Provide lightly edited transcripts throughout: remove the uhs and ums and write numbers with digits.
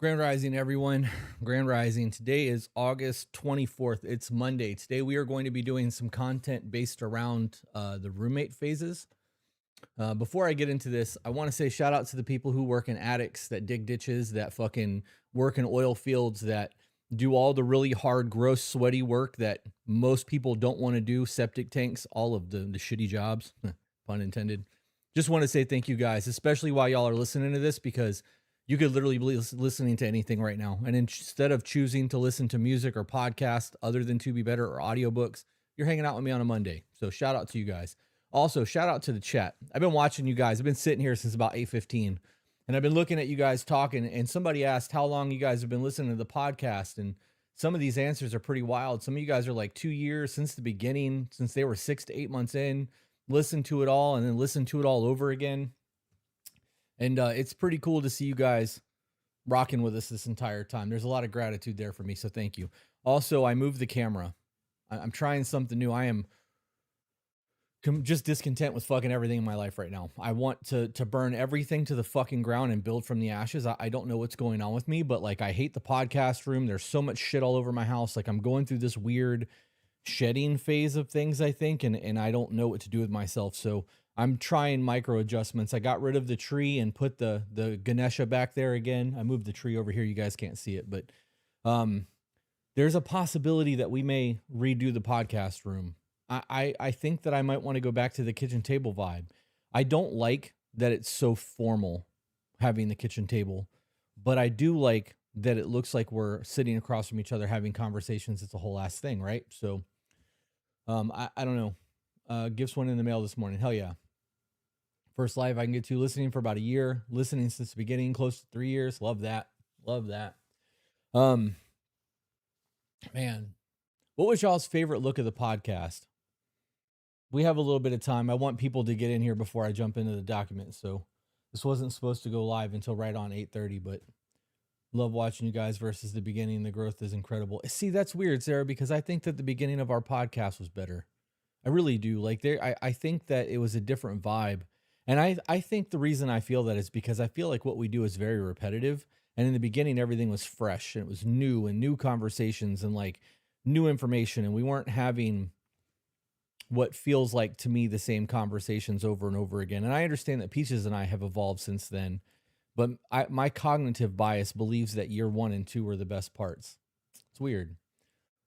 Grand Rising, everyone. Grand Rising. Today is August 24th. It's Monday. Today we are going to be doing some content based around the roommate phases. Before I get into this, I want to say shout out to the people who work in attics, that dig ditches, that fucking work in oil fields, that do all the really hard, gross, sweaty work that most people don't want to do, septic tanks, all of the shitty jobs, pun intended. Just want to say thank you guys, especially while y'all are listening to this, because you could literally be listening to anything right now. And instead of choosing to listen to music or podcast other than To Be Better or audiobooks, you're hanging out with me on a Monday. So shout out to you guys. Also, shout out to the chat. I've been watching you guys. I've been sitting here since about 8:15, and I've been looking at you guys talking, and somebody asked how long you guys have been listening to the podcast, and some of these answers are pretty wild. Some of you guys are like 2 years since the beginning, since they were 6 to 8 months in, listen to it all, and then listen to it all over again. And it's pretty cool to see you guys rocking with us this entire time. There's a lot of gratitude there for me, so thank you. Also, I moved the camera. I'm trying something new. I am just discontent with fucking everything in my life right now. I want to burn everything to the fucking ground and build from the ashes. I don't know what's going on with me, but like I hate the podcast room. There's so much shit all over my house. Like I'm going through this weird shedding phase of things, I think, and I don't know what to do with myself. So I'm trying micro adjustments. I got rid of the tree and put the Ganesha back there again. I moved the tree over here. You guys can't see it, but there's a possibility that we may redo the podcast room. I think that I might want to go back to the kitchen table vibe. I don't like that it's so formal having the kitchen table, but I do like that it looks like we're sitting across from each other having conversations. It's a whole ass thing, right? So I don't know. Gifts went in the mail this morning. Hell yeah. First live I can get to, listening for about a year, listening since the beginning, close to 3 years. Love that. Love that. Man, what was y'all's favorite look of the podcast? We have a little bit of time. I want people to get in here before I jump into the document. So this wasn't supposed to go live until right on 8:30, but love watching you guys versus the beginning. The growth is incredible. See, that's weird, Sarah, because I think that the beginning of our podcast was better. I really do. Like I think that it was a different vibe. And I think the reason I feel that is because I feel like what we do is very repetitive. And in the beginning, everything was fresh and it was new and new conversations and like new information. And we weren't having what feels like to me the same conversations over and over again. And I understand that Peaches and I have evolved since then, but my cognitive bias believes that year 1 and 2 are the best parts. It's weird.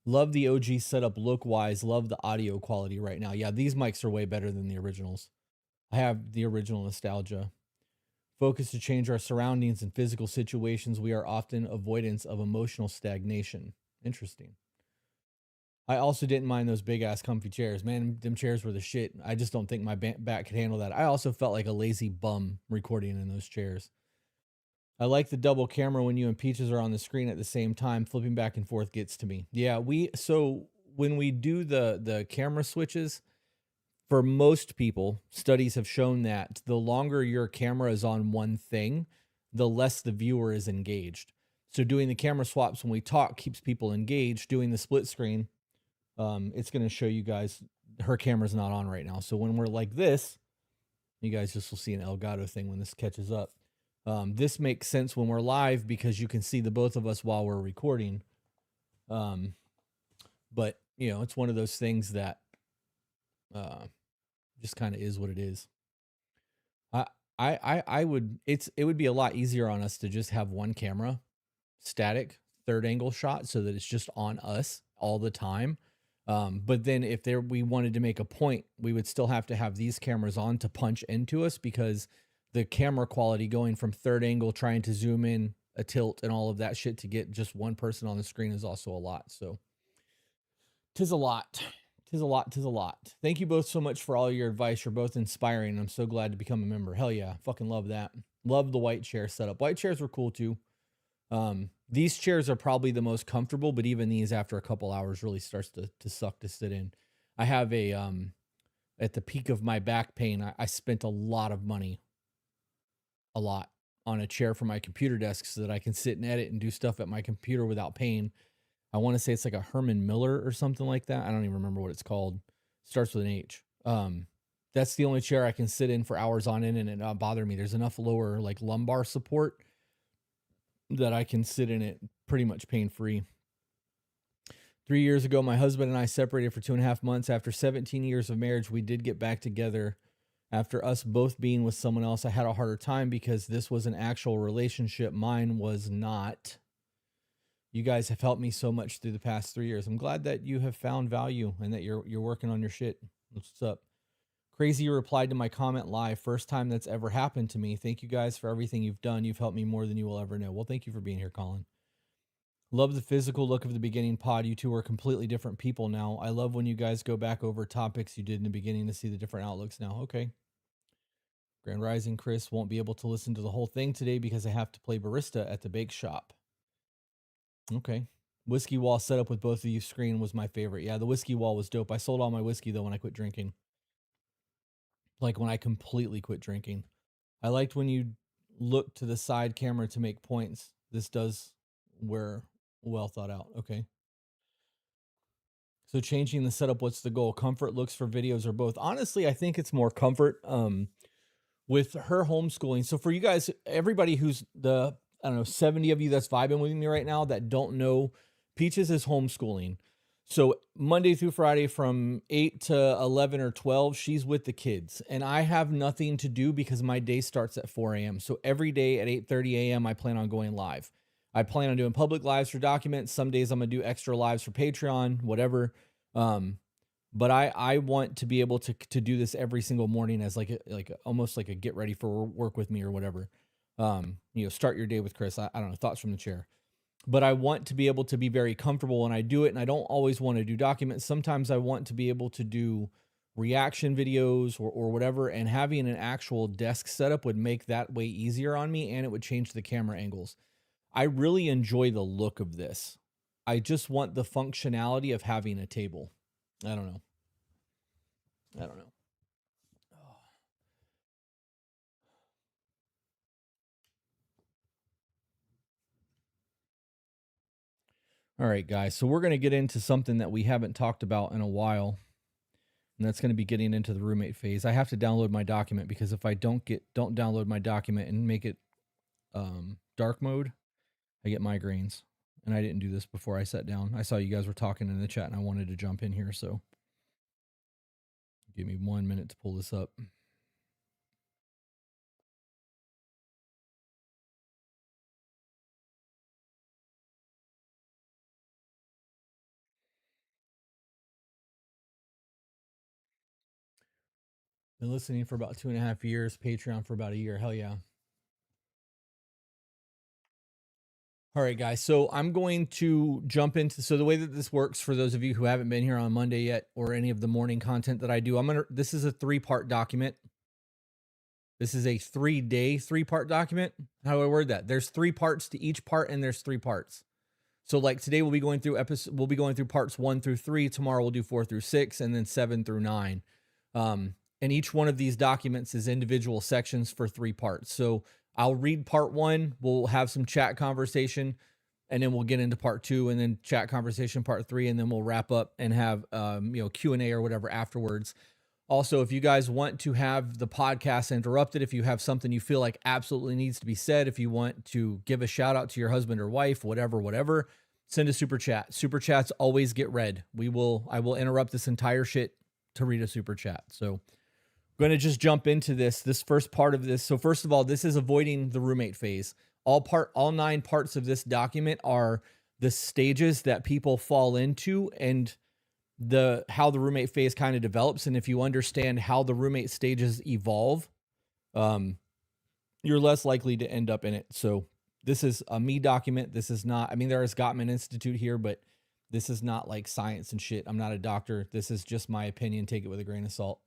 Love the OG setup look wise. Love the audio quality right now. Yeah, these mics are way better than the originals. I have the original nostalgia. Focus to change our surroundings and physical situations. We are often avoidance of emotional stagnation. Interesting. I also didn't mind those big ass comfy chairs. Man, them chairs were the shit. I just don't think my back could handle that. I also felt like a lazy bum recording in those chairs. I like the double camera when you and Peaches are on the screen at the same time. Flipping back and forth gets to me. Yeah, so when we do the camera switches, for most people, studies have shown that the longer your camera is on one thing, the less the viewer is engaged. So doing the camera swaps when we talk keeps people engaged. Doing the split screen, it's going to show you guys her camera's not on right now. So when we're like this, you guys just will see an Elgato thing when this catches up. This makes sense when we're live because you can see the both of us while we're recording. But you know, it's one of those things that just kind of is what it is. I would, it would be a lot easier on us to just have one camera, static, third angle shot, so that it's just on us all the time. But then if we wanted to make a point, we would still have to have these cameras on to punch into us, because the camera quality going from third angle, trying to zoom in a tilt and all of that shit to get just one person on the screen is also a lot. So tis a lot. Tis a lot. Tis a lot. Thank you both so much for all your advice. You're both inspiring. I'm so glad to become a member. Hell yeah. Fucking love that. Love the white chair setup. White chairs were cool too. These chairs are probably the most comfortable, but even these after a couple hours really starts to suck to sit in. I have a, at the peak of my back pain, I spent a lot of money, a lot, on a chair for my computer desk so that I can sit and edit and do stuff at my computer without pain. I want to say it's like a Herman Miller or something like that. I don't even remember what it's called. Starts with an H. That's the only chair I can sit in for hours on end and it not bother me. There's enough lower like lumbar support that I can sit in it pretty much pain-free. 3 years ago, my husband and I separated for 2.5 months. After 17 years of marriage, we did get back together. After us both being with someone else, I had a harder time because this was an actual relationship. Mine was not. You guys have helped me so much through the past 3 years. I'm glad that you have found value and that you're working on your shit. What's up? Crazy, you replied to my comment live. First time that's ever happened to me. Thank you guys for everything you've done. You've helped me more than you will ever know. Well, thank you for being here, Colin. Love the physical look of the beginning pod. You two are completely different people now. I love when you guys go back over topics you did in the beginning to see the different outlooks now. Okay. Grand Rising, Chris won't be able to listen to the whole thing today because I have to play barista at the bake shop. Okay. Whiskey wall setup with both of you screen was my favorite. Yeah, the whiskey wall was dope. I sold all my whiskey though when I quit drinking. Like when I completely quit drinking. I liked when you look to the side camera to make points. This does wear well thought out. Okay. So changing the setup, what's the goal? Comfort, looks for videos, or both? Honestly, I think it's more comfort. With her homeschooling. So for you guys, everybody who's the, I don't know, 70 of you that's vibing with me right now that don't know, Peaches is homeschooling. So Monday through Friday from 8 to 11 or 12, she's with the kids. And I have nothing to do because my day starts at 4 a.m. So every day at 8:30 a.m., I plan on going live. I plan on doing public lives for documents. Some days I'm going to do extra lives for Patreon, whatever. But I want to be able to do this every single morning as almost like a get ready for work with me or whatever. Start your day with Chris. I don't know, thoughts from the chair. But I want to be able to be very comfortable when I do it. And I don't always want to do documents. Sometimes I want to be able to do reaction videos or whatever. And having an actual desk setup would make that way easier on me. And it would change the camera angles. I really enjoy the look of this. I just want the functionality of having a table. I don't know. All right, guys. So we're going to get into something that we haven't talked about in a while. And that's going to be getting into the roommate phase. I have to download my document because if I don't download my document and make it dark mode, I get migraines. And I didn't do this before I sat down. I saw you guys were talking in the chat and I wanted to jump in here. So give me 1 minute to pull this up. Been listening for about 2.5 years, Patreon for about a year. Hell yeah. All right, guys. So I'm going to jump into, so the way that this works for those of you who haven't been here on Monday yet, or any of the morning content that I do, this is a 3-part document. This is a 3-day, 3-part document. How do I word that? There's 3 parts to each part and there's 3 parts. So like today we'll be going through parts 1 through 3. Tomorrow we'll do 4 through 6 and then 7 through 9. And each one of these documents is individual sections for 3 parts. So I'll read part 1, we'll have some chat conversation, and then we'll get into part 2 and then chat conversation part 3, and then we'll wrap up and have Q&A or whatever afterwards. Also, if you guys want to have the podcast interrupted, if you have something you feel like absolutely needs to be said, if you want to give a shout out to your husband or wife, whatever, send a super chat. Super chats always get read. I will interrupt this entire shit to read a super chat. So I'm going to just jump into this first part of this. So first of all, this is avoiding the roommate phase. All 9 parts of this document are the stages that people fall into and how the roommate phase kind of develops. And if you understand how the roommate stages evolve, you're less likely to end up in it. So this is a me document. This is not, there is Gottman Institute here, but this is not like science and shit. I'm not a doctor. This is just my opinion. Take it with a grain of salt.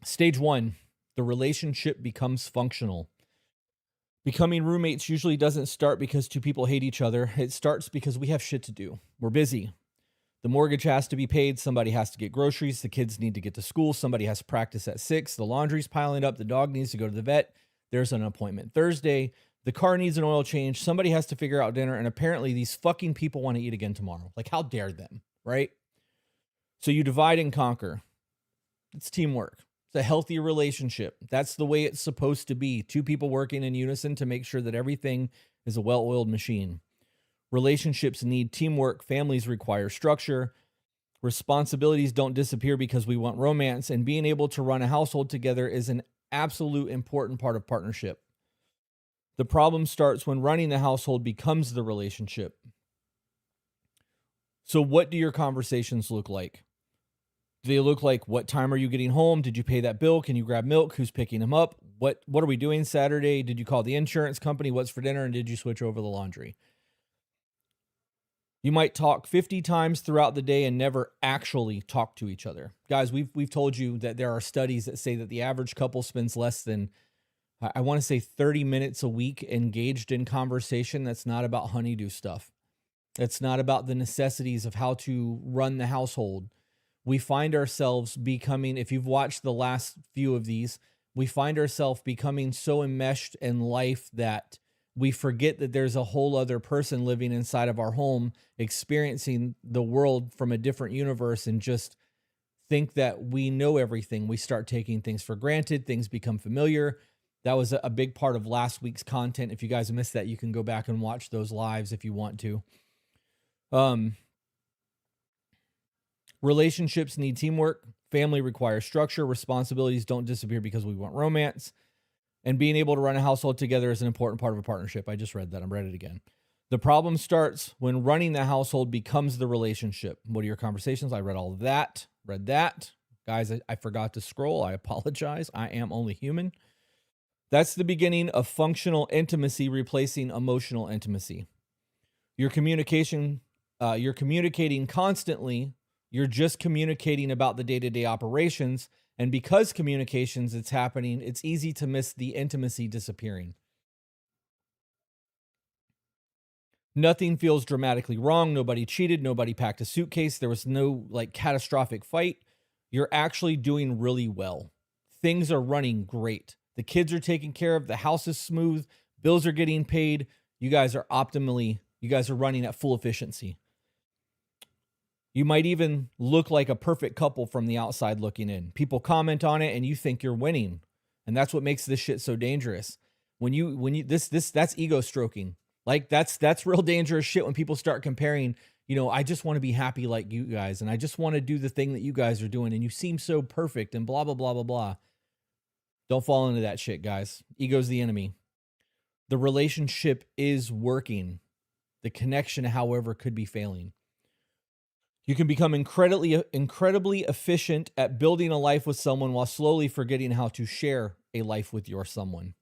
Stage 1, the relationship becomes functional. Becoming roommates usually doesn't start because 2 people hate each other. It starts because we have shit to do. We're busy. The mortgage has to be paid. Somebody has to get groceries. The kids need to get to school. Somebody has to practice at 6. The laundry's piling up. The dog needs to go to the vet. There's an appointment Thursday. The car needs an oil change. Somebody has to figure out dinner. And apparently these fucking people want to eat again tomorrow. Like, how dare them, right? So you divide and conquer. It's teamwork. It's a healthy relationship. That's the way it's supposed to be. 2 people working in unison to make sure that everything is a well-oiled machine. Relationships need teamwork. Families require structure. Responsibilities don't disappear because we want romance. And being able to run a household together is an absolute important part of partnership. The problem starts when running the household becomes the relationship. So what do your conversations look like? Do they look like, what time are you getting home? Did you pay that bill? Can you grab milk? Who's picking him up? What are we doing Saturday? Did you call the insurance company? What's for dinner? And did you switch over the laundry? You might talk 50 times throughout the day and never actually talk to each other. Guys, we've told you that there are studies that say that the average couple spends less than, I want to say 30 minutes a week engaged in conversation. That's not about honeydew stuff. That's not about the necessities of how to run the household. We find ourselves becoming, if you've watched the last few of these, we find ourselves becoming so enmeshed in life that we forget that there's a whole other person living inside of our home, experiencing the world from a different universe, and just think that we know everything. We start taking things for granted. Things become familiar. That was a big part of last week's content. If you guys missed that, you can go back and watch those lives if you want to. Relationships need teamwork. Family requires structure. Responsibilities don't disappear because we want romance. And being able to run a household together is an important part of a partnership. I just read that. I'm read it again. The problem starts when running the household becomes the relationship. What are your conversations? I read all of that. Read that. Guys, I forgot to scroll. I apologize. I am only human. That's the beginning of functional intimacy replacing emotional intimacy. You're communicating constantly. You're just communicating about the day-to-day operations. And because communications it's happening, it's easy to miss the intimacy disappearing. Nothing feels dramatically wrong. Nobody cheated. Nobody packed a suitcase. There was no catastrophic fight. You're actually doing really well. Things are running great. The kids are taken care of. The house is smooth. Bills are getting paid. You guys are running at full efficiency. You might even look like a perfect couple from the outside looking in. People comment on it and you think you're winning. And that's what makes this shit so dangerous. That's ego stroking. Like that's real dangerous shit when people start comparing, I just want to be happy like you guys and I just want to do the thing that you guys are doing and you seem so perfect and blah blah blah blah blah. Don't fall into that shit, guys. Ego's the enemy. The relationship is working. The connection, however, could be failing. You can become incredibly efficient at building a life with someone while slowly forgetting how to share a life with your someone.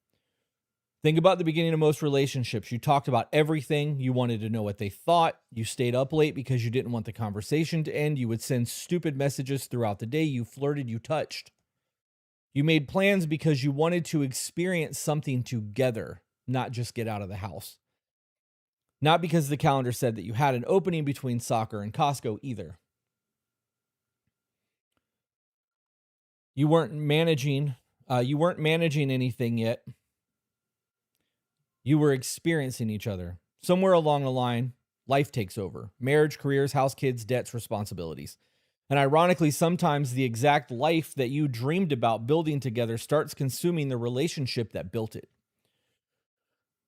Think about the beginning of most relationships. You talked about everything. You wanted to know what they thought. You stayed up late because you didn't want the conversation to end. You would send stupid messages throughout the day. You flirted, you touched. You made plans because you wanted to experience something together, not just get out of the house. Not because the calendar said that you had an opening between soccer and Costco either. You weren't managing anything yet. You were experiencing each other. Somewhere along the line, life takes over. Marriage, careers, house, kids, debts, responsibilities. And ironically, sometimes the exact life that you dreamed about building together starts consuming the relationship that built it.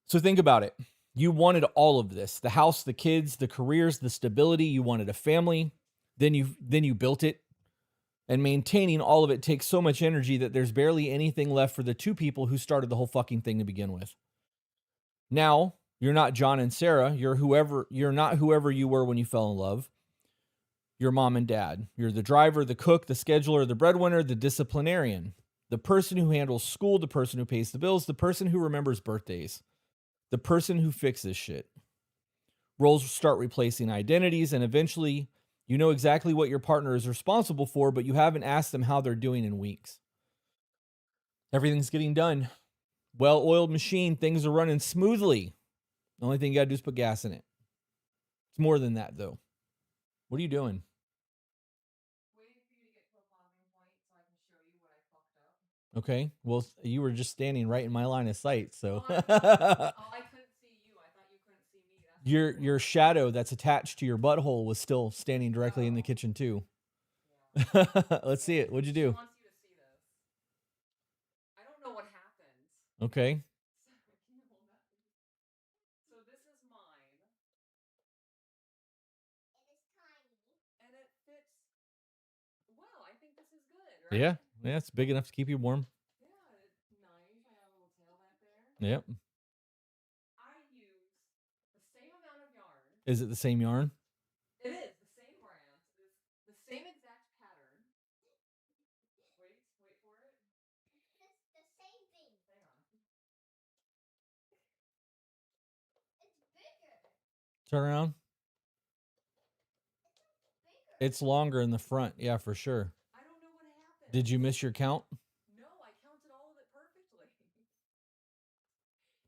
So think about it. You wanted all of this, the house, the kids, the careers, the stability. You wanted a family. Then you built it. And maintaining all of it takes so much energy that there's barely anything left for the two people who started the whole fucking thing to begin with. Now, you're not John and Sarah. You're not whoever you were when you fell in love. You're mom and dad. You're the driver, the cook, the scheduler, the breadwinner, the disciplinarian, the person who handles school, the person who pays the bills, the person who remembers birthdays, the person who fixes shit. Roles start replacing identities, and eventually you know exactly what your partner is responsible for, but you haven't asked them how they're doing in weeks. Everything's getting done. Well-oiled machine, things are running smoothly. The only thing you got to do is put gas in it. It's more than that, though. What are you doing? Waiting for you to get to a pausing point so I can show you what I fucked up. Okay. Well, you were just standing right in my line of sight, so. I couldn't see you. I thought you couldn't see me. Your shadow that's attached to your butthole was still standing directly in the kitchen too. Yeah. Let's see it. What'd you do? She wants you to see this. I don't know what happened. Okay. Right? Yeah. Yeah. It's big enough to keep you warm. Yeah, it's nice. I have a little tail back there. Yep. I use the same amount of yarn. Is it the same yarn? It is the same brand. It is the same exact pattern. Wait for it. It's the same thing. Hang on. It's bigger. Turn around. Bigger. It's longer in the front. Yeah, for sure. I don't know what happened. Did you miss your count? No, I counted all of it perfectly.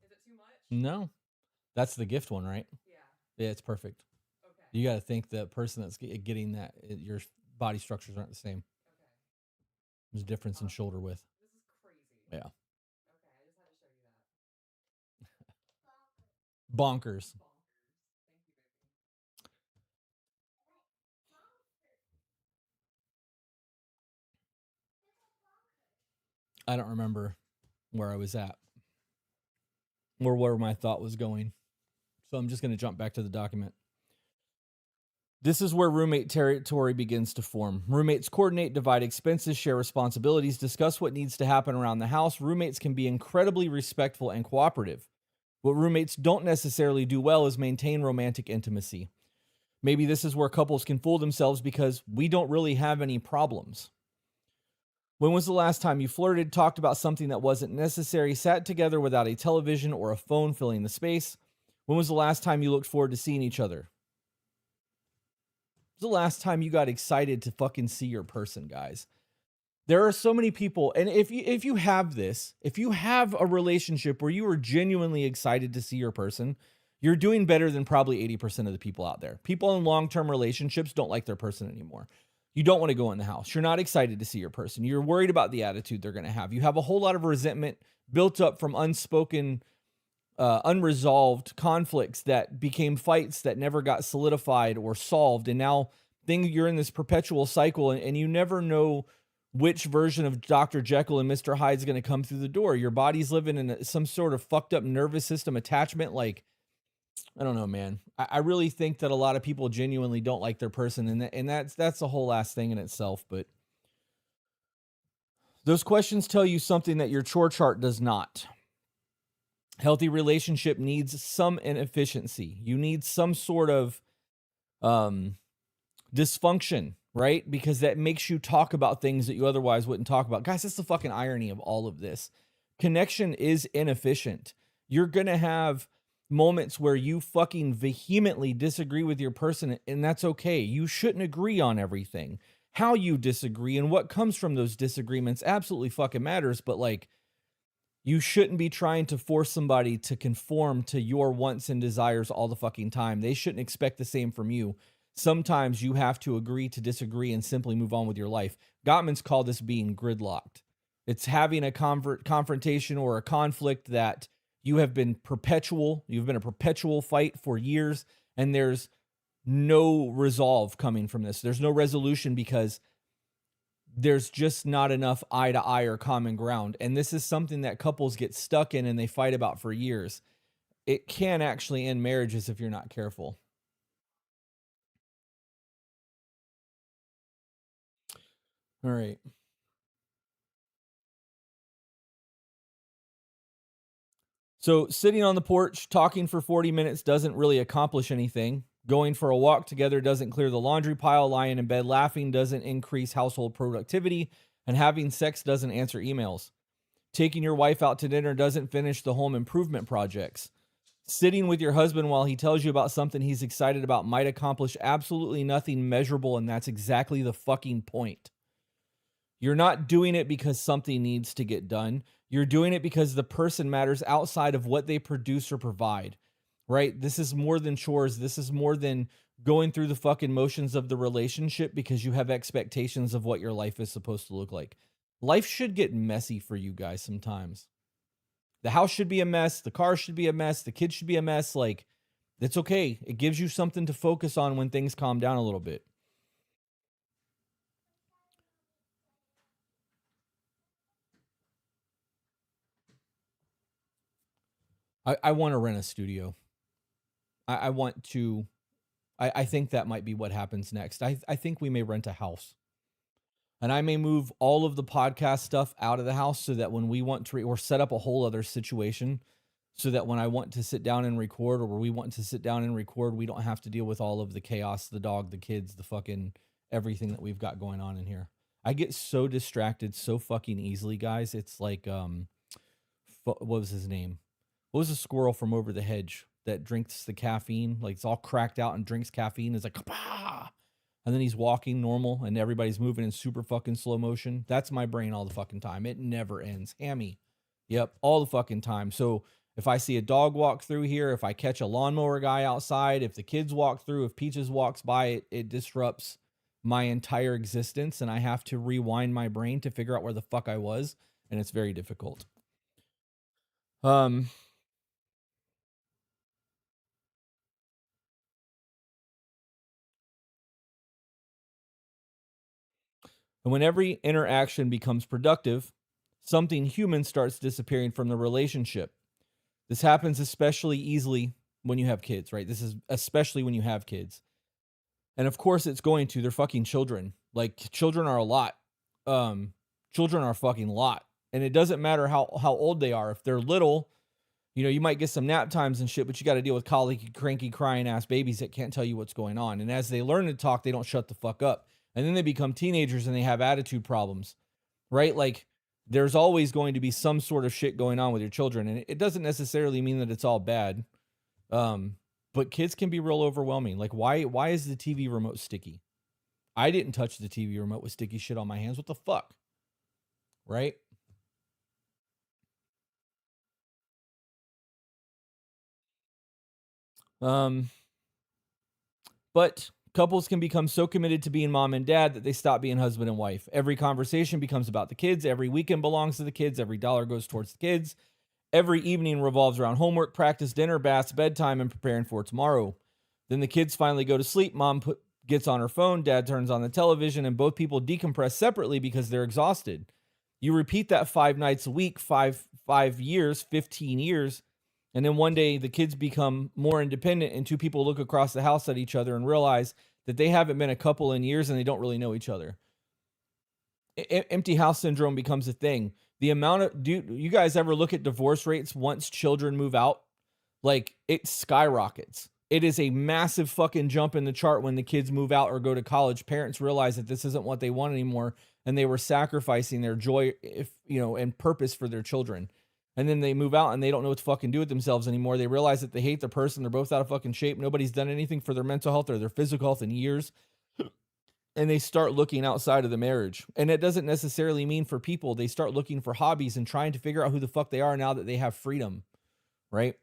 Is it too much? No. That's the gift one, right? Yeah. Yeah, it's perfect. Okay. You got to think the person that's getting that, your body structures aren't the same. Okay. There's a difference in shoulder width. This is crazy. Yeah. Okay, I just had to show you that. Bonkers. Bonkers. Thank you, baby. I don't remember where I was at or where my thought was going. So I'm just going to jump back to the document. This is where roommate territory begins to form. Roommates coordinate, divide expenses, share responsibilities, discuss what needs to happen around the house. Roommates can be incredibly respectful and cooperative. What roommates don't necessarily do well is maintain romantic intimacy. Maybe this is where couples can fool themselves because we don't really have any problems. When was the last time you flirted, talked about something that wasn't necessary, sat together without a television or a phone filling the space? When was the last time you looked forward to seeing each other? When was the last time you got excited to fucking see your person, guys? There are so many people, and if you have this, if you have a relationship where you are genuinely excited to see your person, you're doing better than probably 80% of the people out there. People in long-term relationships don't like their person anymore. You don't want to go in the house. You're not excited to see your person. You're worried about the attitude they're going to have. You have a whole lot of resentment built up from unspoken, unresolved conflicts that became fights that never got solidified or solved. And now you're in this perpetual cycle, and you never know which version of Dr. Jekyll and Mr. Hyde is going to come through the door. Your body's living in some sort of fucked up nervous system attachment. Like, I don't know, man. I really think that a lot of people genuinely don't like their person, and that's a whole last thing in itself. But those questions tell you something that your chore chart does not. Healthy relationship needs some inefficiency. You need some sort of dysfunction, right? Because that makes you talk about things that you otherwise wouldn't talk about. Guys, that's the fucking irony of all of this. Connection is inefficient. You're going to have moments where you fucking vehemently disagree with your person, and that's okay. You shouldn't agree on everything. How you disagree and what comes from those disagreements absolutely fucking matters, but like, you shouldn't be trying to force somebody to conform to your wants and desires all the fucking time. They shouldn't expect the same from you. Sometimes you have to agree to disagree and simply move on with your life. Gottman's called this being gridlocked. It's having a confrontation or a conflict that you've been a perpetual fight for years, and there's no resolve coming from this. There's no resolution because there's just not enough eye to eye or common ground. And this is something that couples get stuck in and they fight about for years. It can actually end marriages if you're not careful. All right. So sitting on the porch, talking for 40 minutes doesn't really accomplish anything. Going for a walk together doesn't clear the laundry pile. Lying in bed laughing doesn't increase household productivity. And having sex doesn't answer emails. Taking your wife out to dinner doesn't finish the home improvement projects. Sitting with your husband while he tells you about something he's excited about might accomplish absolutely nothing measurable, and that's exactly the fucking point. You're not doing it because something needs to get done. You're doing it because the person matters outside of what they produce or provide, right? This is more than chores. This is more than going through the fucking motions of the relationship because you have expectations of what your life is supposed to look like. Life should get messy for you guys sometimes. The house should be a mess. The car should be a mess. The kids should be a mess. Like, it's okay. It gives you something to focus on when things calm down a little bit. I want to rent a studio. I want to. I think that might be what happens next. I think we may rent a house. And I may move all of the podcast stuff out of the house so that when we want to, or set up a whole other situation so that when I want to sit down and record, or we want to sit down and record, we don't have to deal with all of the chaos, the dog, the kids, the fucking everything that we've got going on in here. I get so distracted so fucking easily, guys. It's like, what was his name? What was the squirrel from Over the Hedge that drinks the caffeine? Like it's all cracked out and drinks caffeine. It's like, kapah! And then he's walking normal and everybody's moving in super fucking slow motion. That's my brain all the fucking time. It never ends. Hammy. Yep, all the fucking time. So if I see a dog walk through here, if I catch a lawnmower guy outside, if the kids walk through, if Peaches walks by, it disrupts my entire existence and I have to rewind my brain to figure out where the fuck I was. And it's very difficult. And when every interaction becomes productive, something human starts disappearing from the relationship. This happens especially easily when you have kids, right? This is especially when you have kids. And of course it's going to, they're fucking children. Like children are a lot. Children are a fucking lot. And it doesn't matter how old they are. If they're little, you know, you might get some nap times and shit, but you got to deal with colicky, cranky, crying ass babies that can't tell you what's going on. And as they learn to talk, they don't shut the fuck up. And then they become teenagers and they have attitude problems, right? Like there's always going to be some sort of shit going on with your children. And it doesn't necessarily mean that it's all bad. But kids can be real overwhelming. Like why is the TV remote sticky? I didn't touch the TV remote with sticky shit on my hands. What the fuck? Right? But couples can become so committed to being mom and dad that they stop being husband and wife. Every conversation becomes about the kids. Every weekend belongs to the kids. Every dollar goes towards the kids. Every evening revolves around homework, practice, dinner, baths, bedtime, and preparing for tomorrow. Then the kids finally go to sleep. Mom gets on her phone. Dad turns on the television, and both people decompress separately because they're exhausted. You repeat that 5 nights a week, 5 years, 15 years. And then one day the kids become more independent and two people look across the house at each other and realize that they haven't been a couple in years and they don't really know each other. Empty house syndrome becomes a thing. The amount of, do you guys ever look at divorce rates once children move out? Like it skyrockets. It is a massive fucking jump in the chart when the kids move out or go to college. Parents realize that this isn't what they want anymore and they were sacrificing their joy, and purpose for their children. And then they move out and they don't know what to fucking do with themselves anymore. They realize that they hate the person. They're both out of fucking shape. Nobody's done anything for their mental health or their physical health in years. And they start looking outside of the marriage. And it doesn't necessarily mean for people. They start looking for hobbies and trying to figure out who the fuck they are now that they have freedom. Right?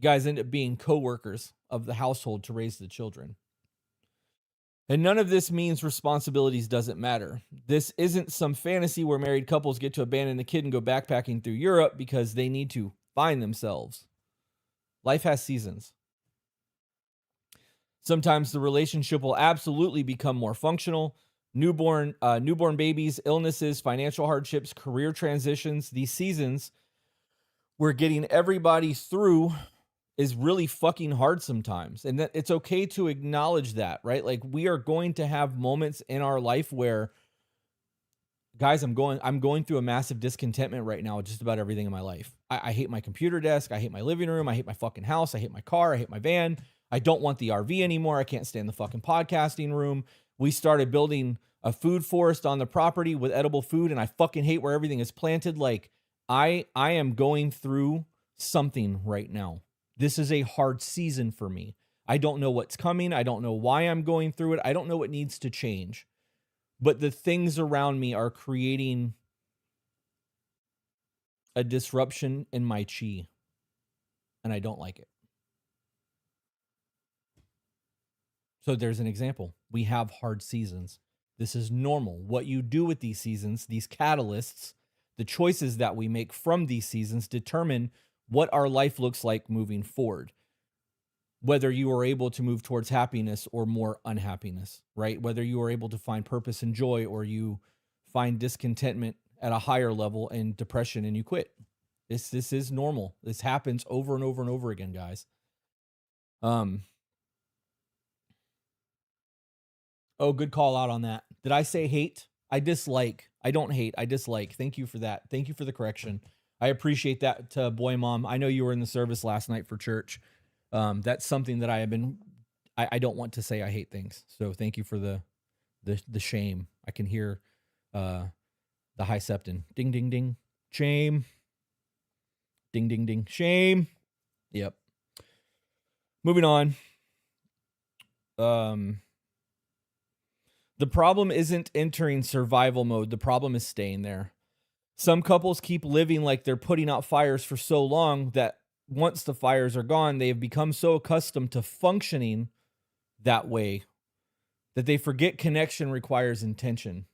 Guys end up being co-workers of the household to raise the children. And none of this means responsibilities doesn't matter. This isn't some fantasy where married couples get to abandon the kid and go backpacking through Europe because they need to find themselves. Life has seasons. Sometimes the relationship will absolutely become more functional. Newborn babies, illnesses, financial hardships, career transitions, these seasons we're getting everybody through is really fucking hard sometimes. And that it's okay to acknowledge that, right? Like we are going to have moments in our life where, guys, I'm going through a massive discontentment right now with just about everything in my life. I hate my computer desk. I hate my living room. I hate my fucking house. I hate my car. I hate my van. I don't want the RV anymore. I can't stand the fucking podcasting room. We started building a food forest on the property with edible food, and I fucking hate where everything is planted. Like I am going through something right now. This is a hard season for me. I don't know what's coming. I don't know why I'm going through it. I don't know what needs to change. But the things around me are creating a disruption in my chi. And I don't like it. So there's an example. We have hard seasons. This is normal. What you do with these seasons, these catalysts, the choices that we make from these seasons determine what our life looks like moving forward. Whether you are able to move towards happiness or more unhappiness, right? Whether you are able to find purpose and joy or you find discontentment at a higher level and depression and you quit. This is normal. This happens over and over and over again, guys. Oh, good call out on that. Did I say hate? I dislike. I don't hate. I dislike. Thank you for that. Thank you for the correction. I appreciate that, boy mom. I know you were in the service last night for church. That's something that I have been. I don't want to say I hate things. So thank you for the shame. I can hear the high septon. Ding ding ding. Shame. Ding ding ding. Shame. Yep. Moving on. The problem isn't entering survival mode. The problem is staying there. Some couples keep living like they're putting out fires for so long that once the fires are gone, they have become so accustomed to functioning that way that they forget connection requires intention.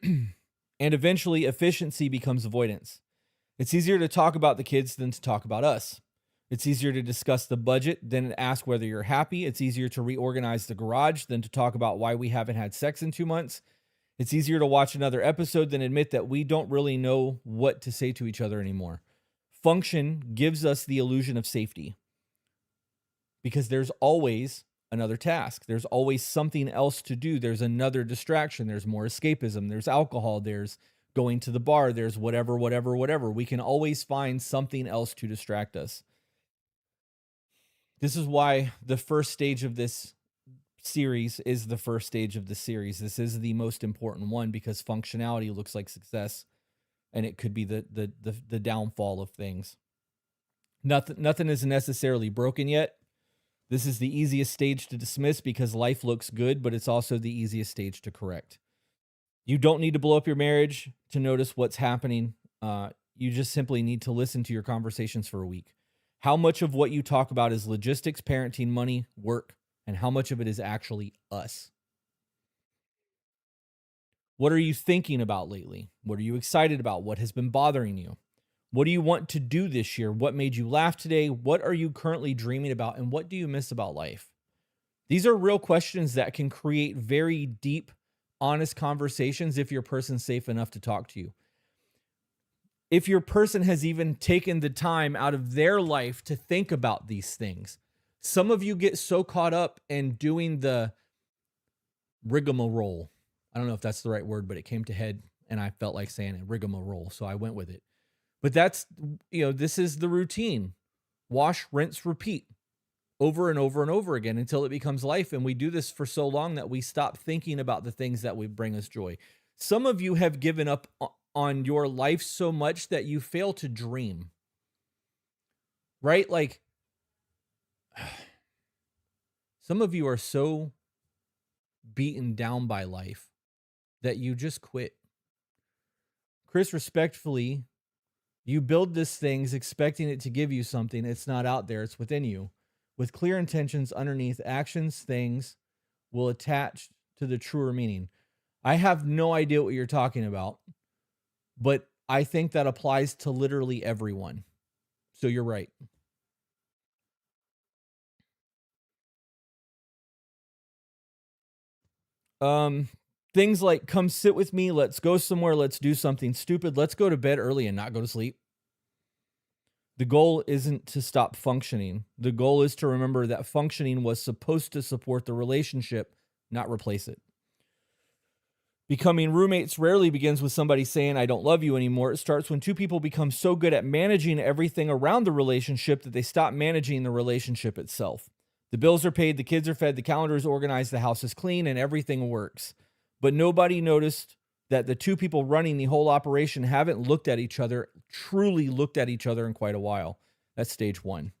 And eventually, efficiency becomes avoidance. It's easier to talk about the kids than to talk about us. It's easier to discuss the budget than to ask whether you're happy. It's easier to reorganize the garage than to talk about why we haven't had sex in 2 months. It's easier to watch another episode than admit that we don't really know what to say to each other anymore. Function gives us the illusion of safety because there's always another task. There's always something else to do. There's another distraction. There's more escapism. There's alcohol. There's going to the bar. There's whatever. We can always find something else to distract us. This is why the first stage of this series is the first stage of the series. This is the most important one because functionality looks like success, and it could be the downfall of things. Nothing is necessarily broken yet. This is the easiest stage to dismiss because life looks good, but it's also the easiest stage to correct. You don't need to blow up your marriage to notice what's happening. You just simply need to listen to your conversations for a week. How much of what you talk about is logistics, parenting, money, work, and how much of it is actually us? What are you thinking about lately? What are you excited about? What has been bothering you? What do you want to do this year? What made you laugh today? What are you currently dreaming about? And what do you miss about life? These are real questions that can create very deep, honest conversations if your person's safe enough to talk to you. If your person has even taken the time out of their life to think about these things. Some of you get so caught up in doing the rigmarole. I don't know if that's the right word, but it came to head and I felt like saying it, rigmarole. So I went with it. But that's, this is the routine. Wash, rinse, repeat over and over and over again until it becomes life. And we do this for so long that we stop thinking about the things that would bring us joy. Some of you have given up on your life so much that you fail to dream, right? Like some of you are so beaten down by life that you just quit. Chris, respectfully, you build these things expecting it to give you something. It's not out there. It's within you. With clear intentions underneath, actions, things will attach to the truer meaning. I have no idea what you're talking about, but I think that applies to literally everyone. So you're right. Things like come sit with me, let's go somewhere, let's do something stupid, let's go to bed early and not go to sleep. The goal isn't to stop functioning. The goal is to remember that functioning was supposed to support the relationship, not replace it. Becoming roommates rarely begins with somebody saying, I don't love you anymore. It starts when two people become so good at managing everything around the relationship that they stop managing the relationship itself. The bills are paid, the kids are fed, the calendar is organized, the house is clean, and everything works. But nobody noticed that the two people running the whole operation haven't truly looked at each other in quite a while. That's stage one.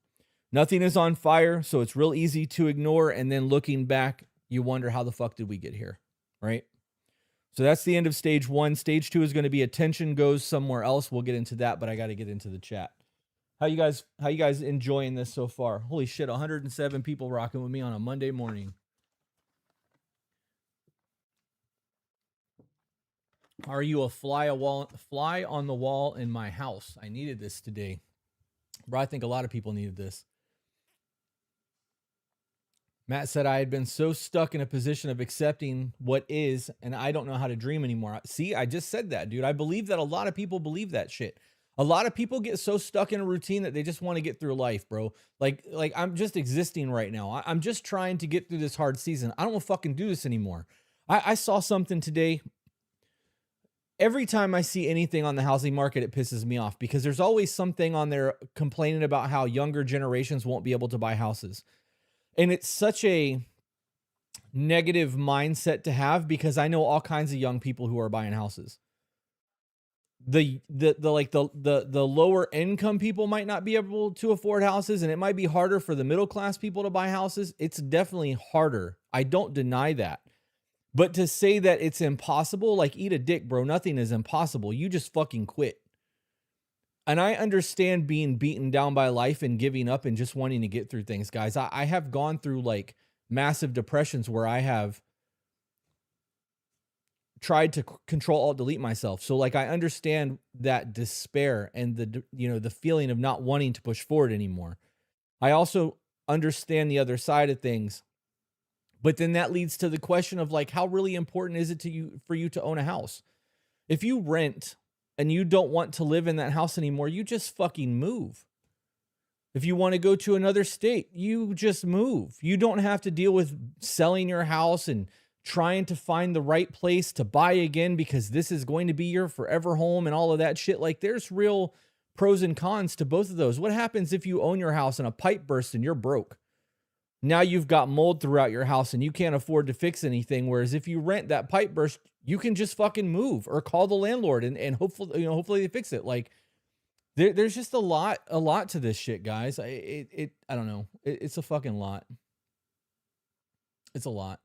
Nothing is on fire, so it's real easy to ignore, and then looking back, you wonder how the fuck did we get here, right? So that's the end of stage one. Stage two is going to be attention goes somewhere else. We'll get into that, but I got to get into the chat. How you guys enjoying this so far? Holy shit, 107 people rocking with me on a Monday morning. Are you a fly on the wall in my house? I needed this today. Bro, I think a lot of people needed this. Matt said I had been so stuck in a position of accepting what is, and I don't know how to dream anymore. See, I just said that, dude. I believe that a lot of people believe that shit. A lot of people get so stuck in a routine that they just want to get through life, bro. Like I'm just existing right now. I'm just trying to get through this hard season. I don't want to fucking do this anymore. I saw something today. Every time I see anything on the housing market, it pisses me off because there's always something on there complaining about how younger generations won't be able to buy houses. And it's such a negative mindset to have because I know all kinds of young people who are buying houses. The lower income people might not be able to afford houses, and it might be harder for the middle class people to buy houses. It's definitely harder. I don't deny that. But to say that it's impossible, like eat a dick, bro. Nothing is impossible. You just fucking quit. And I understand being beaten down by life and giving up and just wanting to get through things, guys. I have gone through like massive depressions where I have tried to control, alt, delete myself. So like I understand that despair and the feeling of not wanting to push forward anymore. I also understand the other side of things. But then that leads to the question of like, how really important is it for you to own a house? If you rent and you don't want to live in that house anymore, you just fucking move. If you want to go to another state, you just move. You don't have to deal with selling your house and trying to find the right place to buy again because this is going to be your forever home and all of that shit. Like there's real pros and cons to both of those. What happens if you own your house and a pipe bursts and you're broke? Now you've got mold throughout your house and you can't afford to fix anything. Whereas if you rent, that pipe burst, you can just fucking move or call the landlord and hopefully they fix it. Like there's just a lot to this shit, guys. I don't know. It's a fucking lot. It's a lot.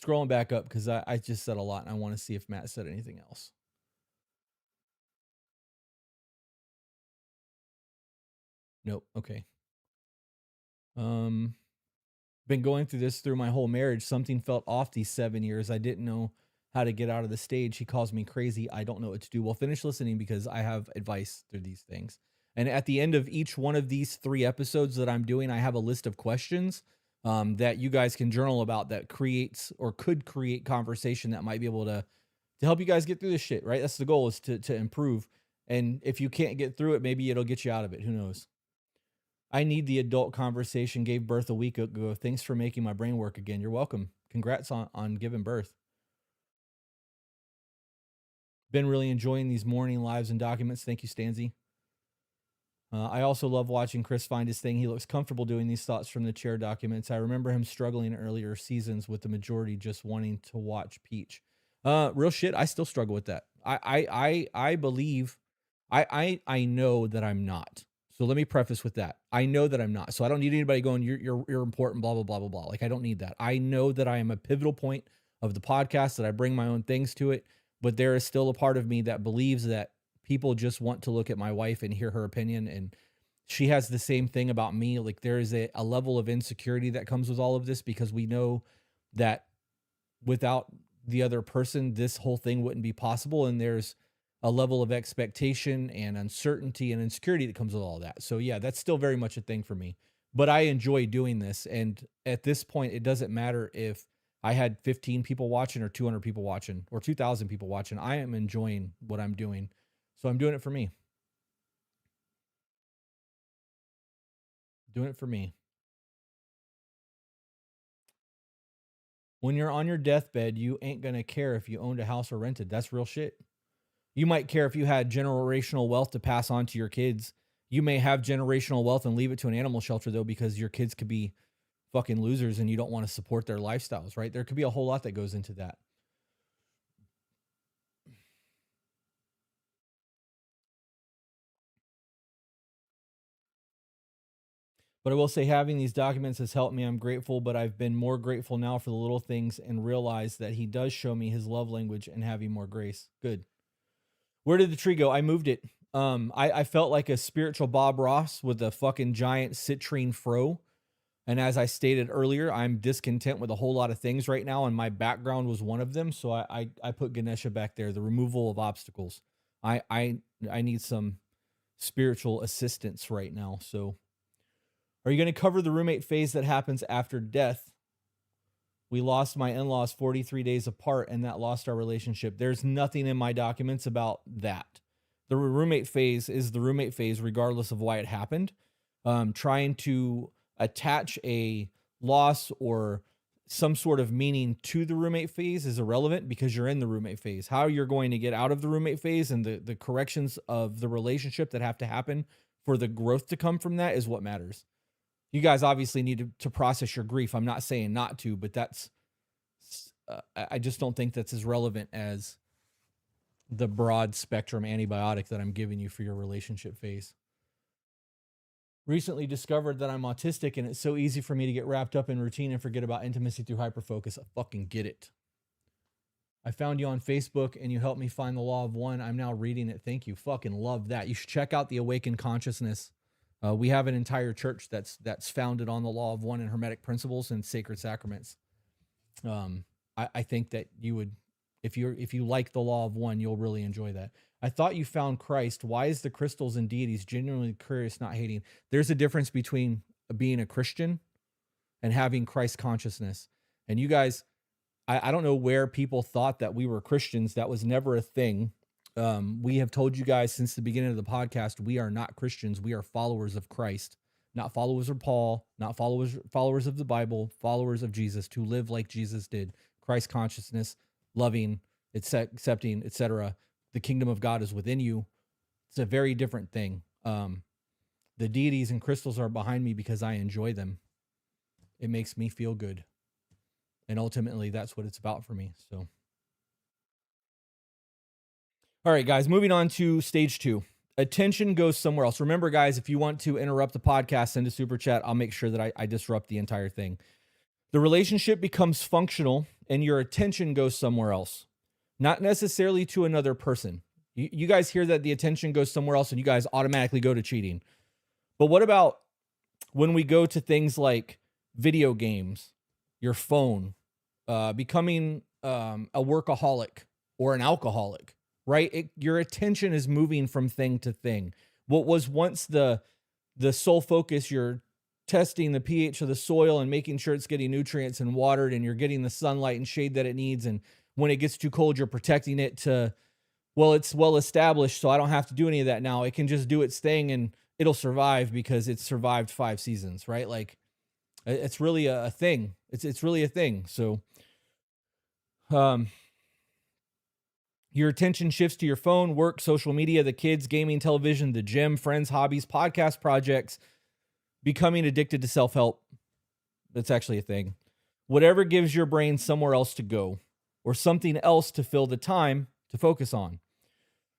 Scrolling back up because I just said a lot and I want to see if Matt said anything else. Nope. Okay. Been going through this through my whole marriage. Something felt off these 7 years. I didn't know how to get out of the stage. He calls me crazy. I don't know what to do. Well, finish listening because I have advice through these things. And at the end of each one of these 3 episodes that I'm doing, I have a list of questions that you guys can journal about that creates or could create conversation that might be able to help you guys get through this shit, right? That's the goal, is to improve. And if you can't get through it, maybe it'll get you out of it. Who knows? I need the adult conversation. Gave birth a week ago. Thanks for making my brain work again. You're welcome. Congrats on giving birth. Been really enjoying these morning lives and documents. Thank you, Stanzi. I also love watching Chris find his thing. He looks comfortable doing these thoughts from the chair documents. I remember him struggling in earlier seasons with the majority just wanting to watch Peach. Real shit. I still struggle with that. I believe I know that I'm not. So let me preface with that. I know that I'm not. So I don't need anybody going, you're important, blah, blah, blah, blah, blah. Like, I don't need that. I know that I am a pivotal point of the podcast, that I bring my own things to it, but there is still a part of me that believes that people just want to look at my wife and hear her opinion. And she has the same thing about me. Like, there is a level of insecurity that comes with all of this, because we know that without the other person, this whole thing wouldn't be possible. And there's a level of expectation and uncertainty and insecurity that comes with all that. So yeah, that's still very much a thing for me, but I enjoy doing this. And at this point, it doesn't matter if I had 15 people watching or 200 people watching or 2,000 people watching. I am enjoying what I'm doing. So I'm doing it for me. Doing it for me. When you're on your deathbed, you ain't going to care if you owned a house or rented. That's real shit. You might care if you had generational wealth to pass on to your kids. You may have generational wealth and leave it to an animal shelter, though, because your kids could be fucking losers and you don't want to support their lifestyles, right? There could be a whole lot that goes into that. But I will say, having these documents has helped me. I'm grateful, but I've been more grateful now for the little things and realize that he does show me his love language and having more grace. Good. Where did the tree go? I moved it. I felt like a spiritual Bob Ross with a fucking giant citrine fro. And as I stated earlier, I'm discontent with a whole lot of things right now, and my background was one of them. So I put Ganesha back there, the removal of obstacles. I need some spiritual assistance right now. So are you going to cover the roommate phase that happens after death? We lost my in-laws 43 days apart, and that lost our relationship. There's nothing in my documents about that. the roommate phase is the roommate phase, regardless of why it happened. Trying to attach a loss or some sort of meaning to the roommate phase is irrelevant because you're in the roommate phase. How you're going to get out of the roommate phase and the corrections of the relationship that have to happen for the growth to come from that is what matters. You guys obviously need to process your grief. I'm not saying not to, but that's, I just don't think that's as relevant as the broad spectrum antibiotic that I'm giving you for your relationship phase. Recently discovered that I'm autistic and it's so easy for me to get wrapped up in routine and forget about intimacy through hyperfocus. I fucking get it. I found you on Facebook and you helped me find the Law of One. I'm now reading it. Thank you. Fucking love that. You should check out the Awakened Consciousness. We have an entire church that's founded on the Law of One and Hermetic principles and sacred sacraments. I think that you would, if you like the Law of One, you'll really enjoy that. I thought you found Christ. Why is the crystals and deities genuinely curious, not hating? There's a difference between being a Christian and having Christ consciousness. And you guys, I don't know where people thought that we were Christians. That was never a thing. We have told you guys since the beginning of the podcast, we are not Christians. We are followers of Christ, not followers of Paul, not followers of the Bible, followers of Jesus, to live like Jesus did. Christ consciousness, loving, accepting, etc. The kingdom of God is within you. It's a very different thing. The deities and crystals are behind me because I enjoy them. It makes me feel good. And ultimately, that's what it's about for me. So, all right, guys, moving on to stage 2. Attention goes somewhere else. Remember, guys, if you want to interrupt the podcast, send a super chat. I'll make sure that I disrupt the entire thing. The relationship becomes functional and your attention goes somewhere else. Not necessarily to another person. You guys hear that the attention goes somewhere else and you guys automatically go to cheating. But what about when we go to things like video games, your phone, becoming a workaholic or an alcoholic, right? Your attention is moving from thing to thing. What was once the sole focus, you're testing the pH of the soil and making sure it's getting nutrients and watered and you're getting the sunlight and shade that it needs. And when it gets too cold, you're protecting it to, well, it's well established, so I don't have to do any of that now. It can just do its thing and it'll survive because it's survived 5 seasons, right? Like, it's really a thing. It's really a thing. So, your attention shifts to your phone, work, social media, the kids, gaming, television, the gym, friends, hobbies, podcast projects, becoming addicted to self-help. That's actually a thing. Whatever gives your brain somewhere else to go or something else to fill the time to focus on.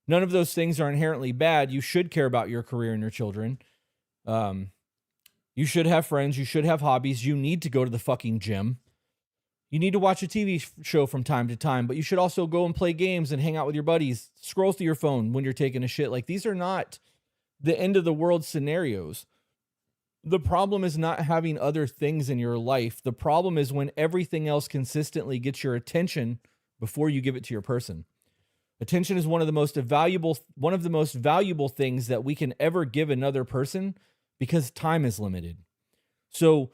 None of those things are inherently bad. You should care about your career and your children. You should have friends. You should have hobbies. You need to go to the fucking gym. You need to watch a TV show from time to time, but you should also go and play games and hang out with your buddies. Scroll through your phone when you're taking a shit. Like, these are not the end of the world scenarios. The problem is not having other things in your life. The problem is when everything else consistently gets your attention before you give it to your person. Attention is one of the most valuable things that we can ever give another person because time is limited. So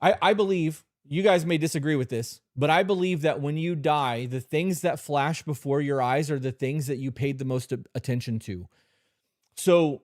I believe, you guys may disagree with this, but I believe that when you die, the things that flash before your eyes are the things that you paid the most attention to. So,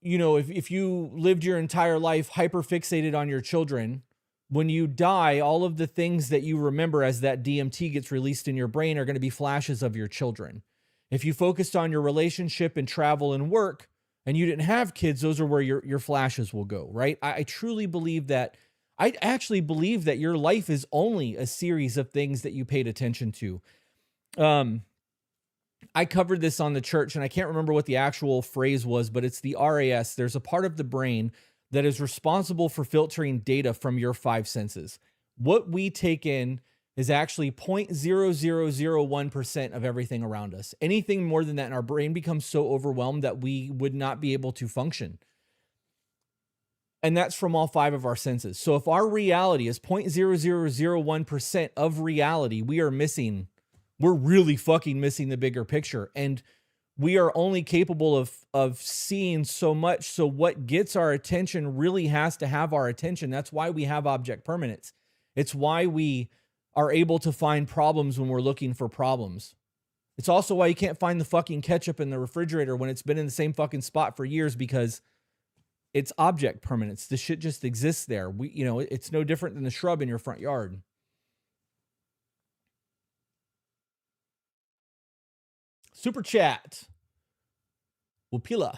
you know, if you lived your entire life hyper-fixated on your children, when you die, all of the things that you remember as that DMT gets released in your brain are going to be flashes of your children. If you focused on your relationship and travel and work, and you didn't have kids, those are where your flashes will go, right? I truly believe that. I actually believe that your life is only a series of things that you paid attention to. I covered this on the church, and I can't remember what the actual phrase was, but it's the RAS. There's a part of the brain that is responsible for filtering data from your 5 senses. What we take in is actually 0.0001% of everything around us. Anything more than that, and our brain becomes so overwhelmed that we would not be able to function. And that's from all 5 of our senses. So if our reality is 0.0001% of reality, we're really fucking missing the bigger picture. And we are only capable of seeing so much. So what gets our attention really has to have our attention. That's why we have object permanence. It's why we are able to find problems when we're looking for problems. It's also why you can't find the fucking ketchup in the refrigerator when it's been in the same fucking spot for years, because it's object permanence. The shit just exists there. It's no different than the shrub in your front yard. Super chat. Wupila,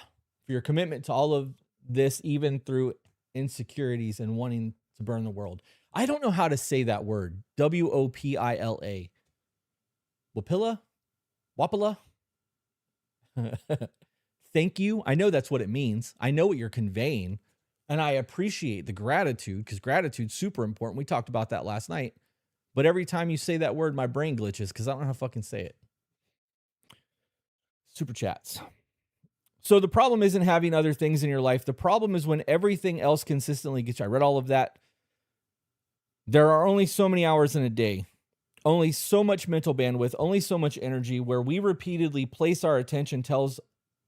for your commitment to all of this, even through insecurities and wanting to burn the world. I don't know how to say that word. Wopila. Wupila? Wapila? Thank you. I know that's what it means. I know what you're conveying. And I appreciate the gratitude, because gratitude's super important. We talked about that last night. But every time you say that word, my brain glitches because I don't know how to fucking say it. Super chats. So the problem isn't having other things in your life. The problem is when everything else consistently gets you. I read all of that. There are only so many hours in a day, only so much mental bandwidth, only so much energy, where we repeatedly place our attention tells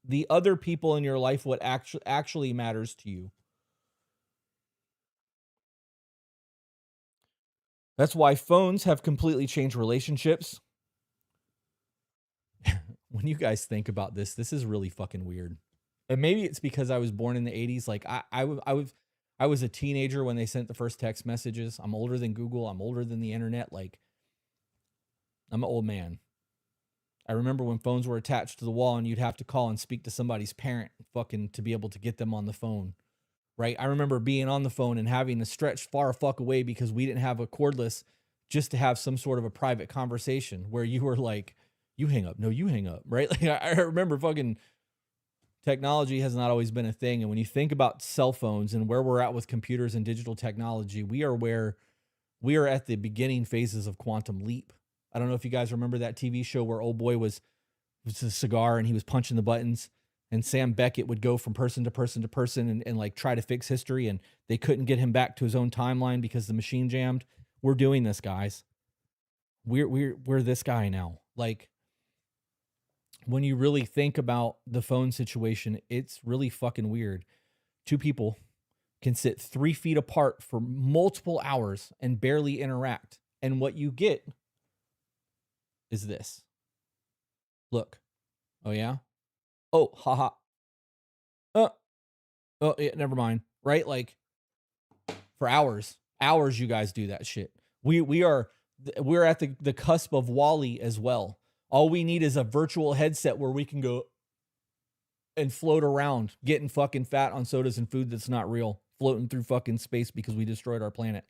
the other people in your life what actually matters to you. That's why phones have completely changed relationships. When you guys think about this, this is really fucking weird. And maybe it's because I was born in the 80s. Like I was a teenager when they sent the first text messages. I'm older than Google. I'm older than the internet. Like, I'm an old man. I remember when phones were attached to the wall and you'd have to call and speak to somebody's parent fucking to be able to get them on the phone. Right? I remember being on the phone and having to stretch far fuck away because we didn't have a cordless, just to have some sort of a private conversation where you were like, you hang up. No, you hang up. Right? Like, I remember fucking technology has not always been a thing. And when you think about cell phones and where we're at with computers and digital technology, we are at the beginning phases of Quantum Leap. I don't know if you guys remember that TV show where old boy was a cigar and he was punching the buttons, and Sam Beckett would go from person to person to person and like try to fix history, and they couldn't get him back to his own timeline because the machine jammed. We're doing this, guys. We're this guy now. Like, when you really think about the phone situation, it's really fucking weird. Two people can sit 3 feet apart for multiple hours and barely interact. And what you get is this. Look. Oh, yeah? Oh, haha. Oh, yeah, never mind. Right? Like, for hours you guys do that shit. We're at the cusp of Wall-E as well. All we need is a virtual headset where we can go and float around, getting fucking fat on sodas and food that's not real, floating through fucking space because we destroyed our planet.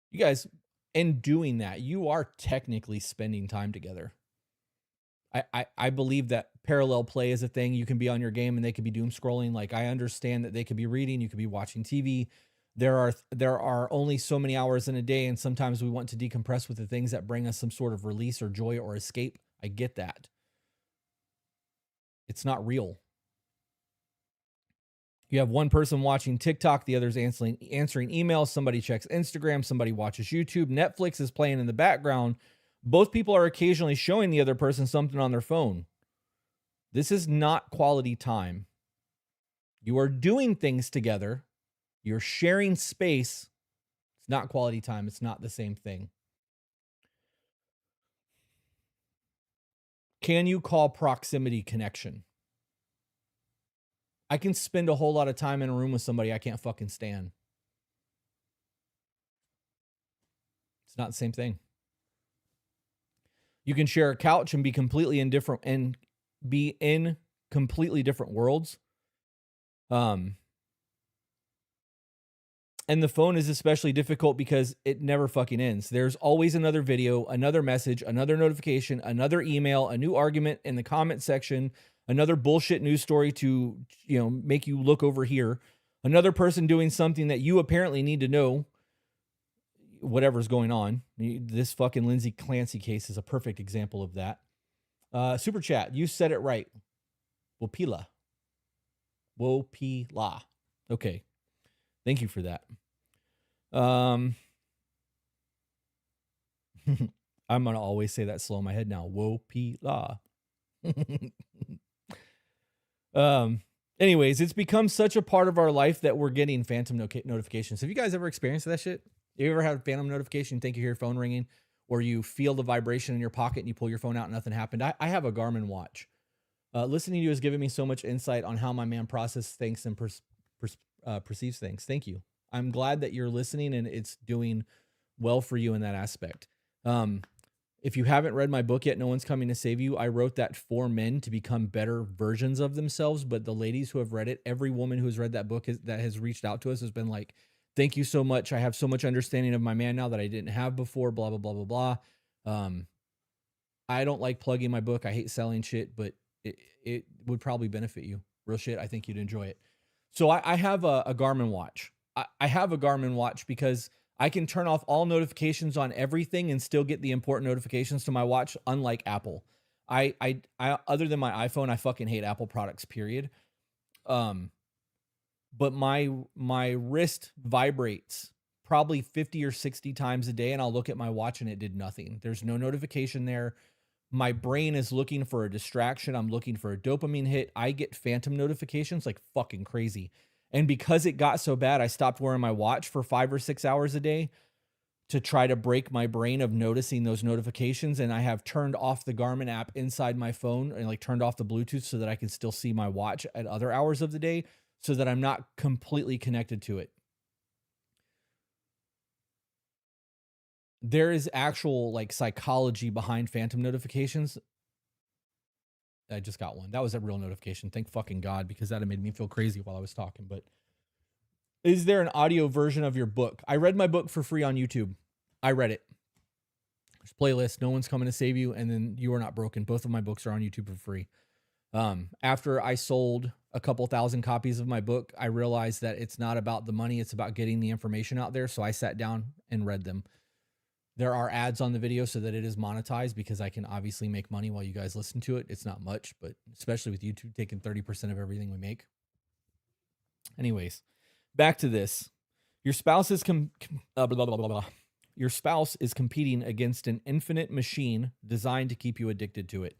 You guys, in doing that, you are technically spending time together. I believe that parallel play is a thing. You can be on your game and they could be doom scrolling. Like, I understand that they could be reading, you could be watching TV. There are only so many hours in a day, and sometimes we want to decompress with the things that bring us some sort of release or joy or escape. I get that. It's not real. You have one person watching TikTok, the other's answering emails, somebody checks Instagram, somebody watches YouTube, Netflix is playing in the background. Both people are occasionally showing the other person something on their phone. This is not quality time. You are doing things together. You're sharing space. It's not quality time. It's not the same thing. Can you call proximity connection? I can spend a whole lot of time in a room with somebody I can't fucking stand. It's not the same thing. You can share a couch and be completely indifferent and be in completely different worlds. And the phone is especially difficult because it never fucking ends. There's always another video, another message, another notification, another email, a new argument in the comment section, another bullshit news story to, make you look over here, another person doing something that you apparently need to know, whatever's going on. This fucking Lindsay Clancy case is a perfect example of that. Super chat, you said it right. Wopila. Okay. Thank you for that. I'm going to always say that slow in my head now. Wopila. Anyways, it's become such a part of our life that we're getting phantom notifications. Have you guys ever experienced that shit? You ever had a phantom notification, think you hear your phone ringing, or you feel the vibration in your pocket and you pull your phone out and nothing happened. I have a Garmin watch. Listening to you has given me so much insight on how my man processes things and perceives things. Thank you. I'm glad that you're listening and it's doing well for you in that aspect. If you haven't read my book yet, No One's Coming to Save You, I wrote that for men to become better versions of themselves. But the ladies who have read it, every woman who has read that book that has reached out to us has been like, thank you so much. I have so much understanding of my man now that I didn't have before, blah, blah, blah, blah, blah. I don't like plugging my book. I hate selling shit, but it would probably benefit you. Real shit. I think you'd enjoy it. So I have a Garmin watch. I have a Garmin watch because I can turn off all notifications on everything and still get the important notifications to my watch, unlike Apple. I other than my iPhone, I fucking hate Apple products, period. But my wrist vibrates probably 50 or 60 times a day, and I'll look at my watch and it did nothing. There's no notification there. My brain is looking for a distraction. I'm looking for a dopamine hit. I get phantom notifications like fucking crazy. And because it got so bad, I stopped wearing my watch for 5 or 6 hours a day to try to break my brain of noticing those notifications. And I have turned off the Garmin app inside my phone and like turned off the Bluetooth so that I can still see my watch at other hours of the day so that I'm not completely connected to it. There is actual like psychology behind phantom notifications. I just got one. That was a real notification. Thank fucking God, because that had made me feel crazy while I was talking. But is there an audio version of your book? I read my book for free on YouTube. I read it. There's playlist. No One's Coming to Save You. And then You Are Not Broken. Both of my books are on YouTube for free. After I sold a couple thousand copies of my book, I realized that it's not about the money. It's about getting the information out there. So I sat down and read them. There are ads on the video so that it is monetized because I can obviously make money while you guys listen to it. It's not much, but especially with YouTube taking 30% of everything we make. Anyways, back to this. Your spouse is Your spouse is competing against an infinite machine designed to keep you addicted to it.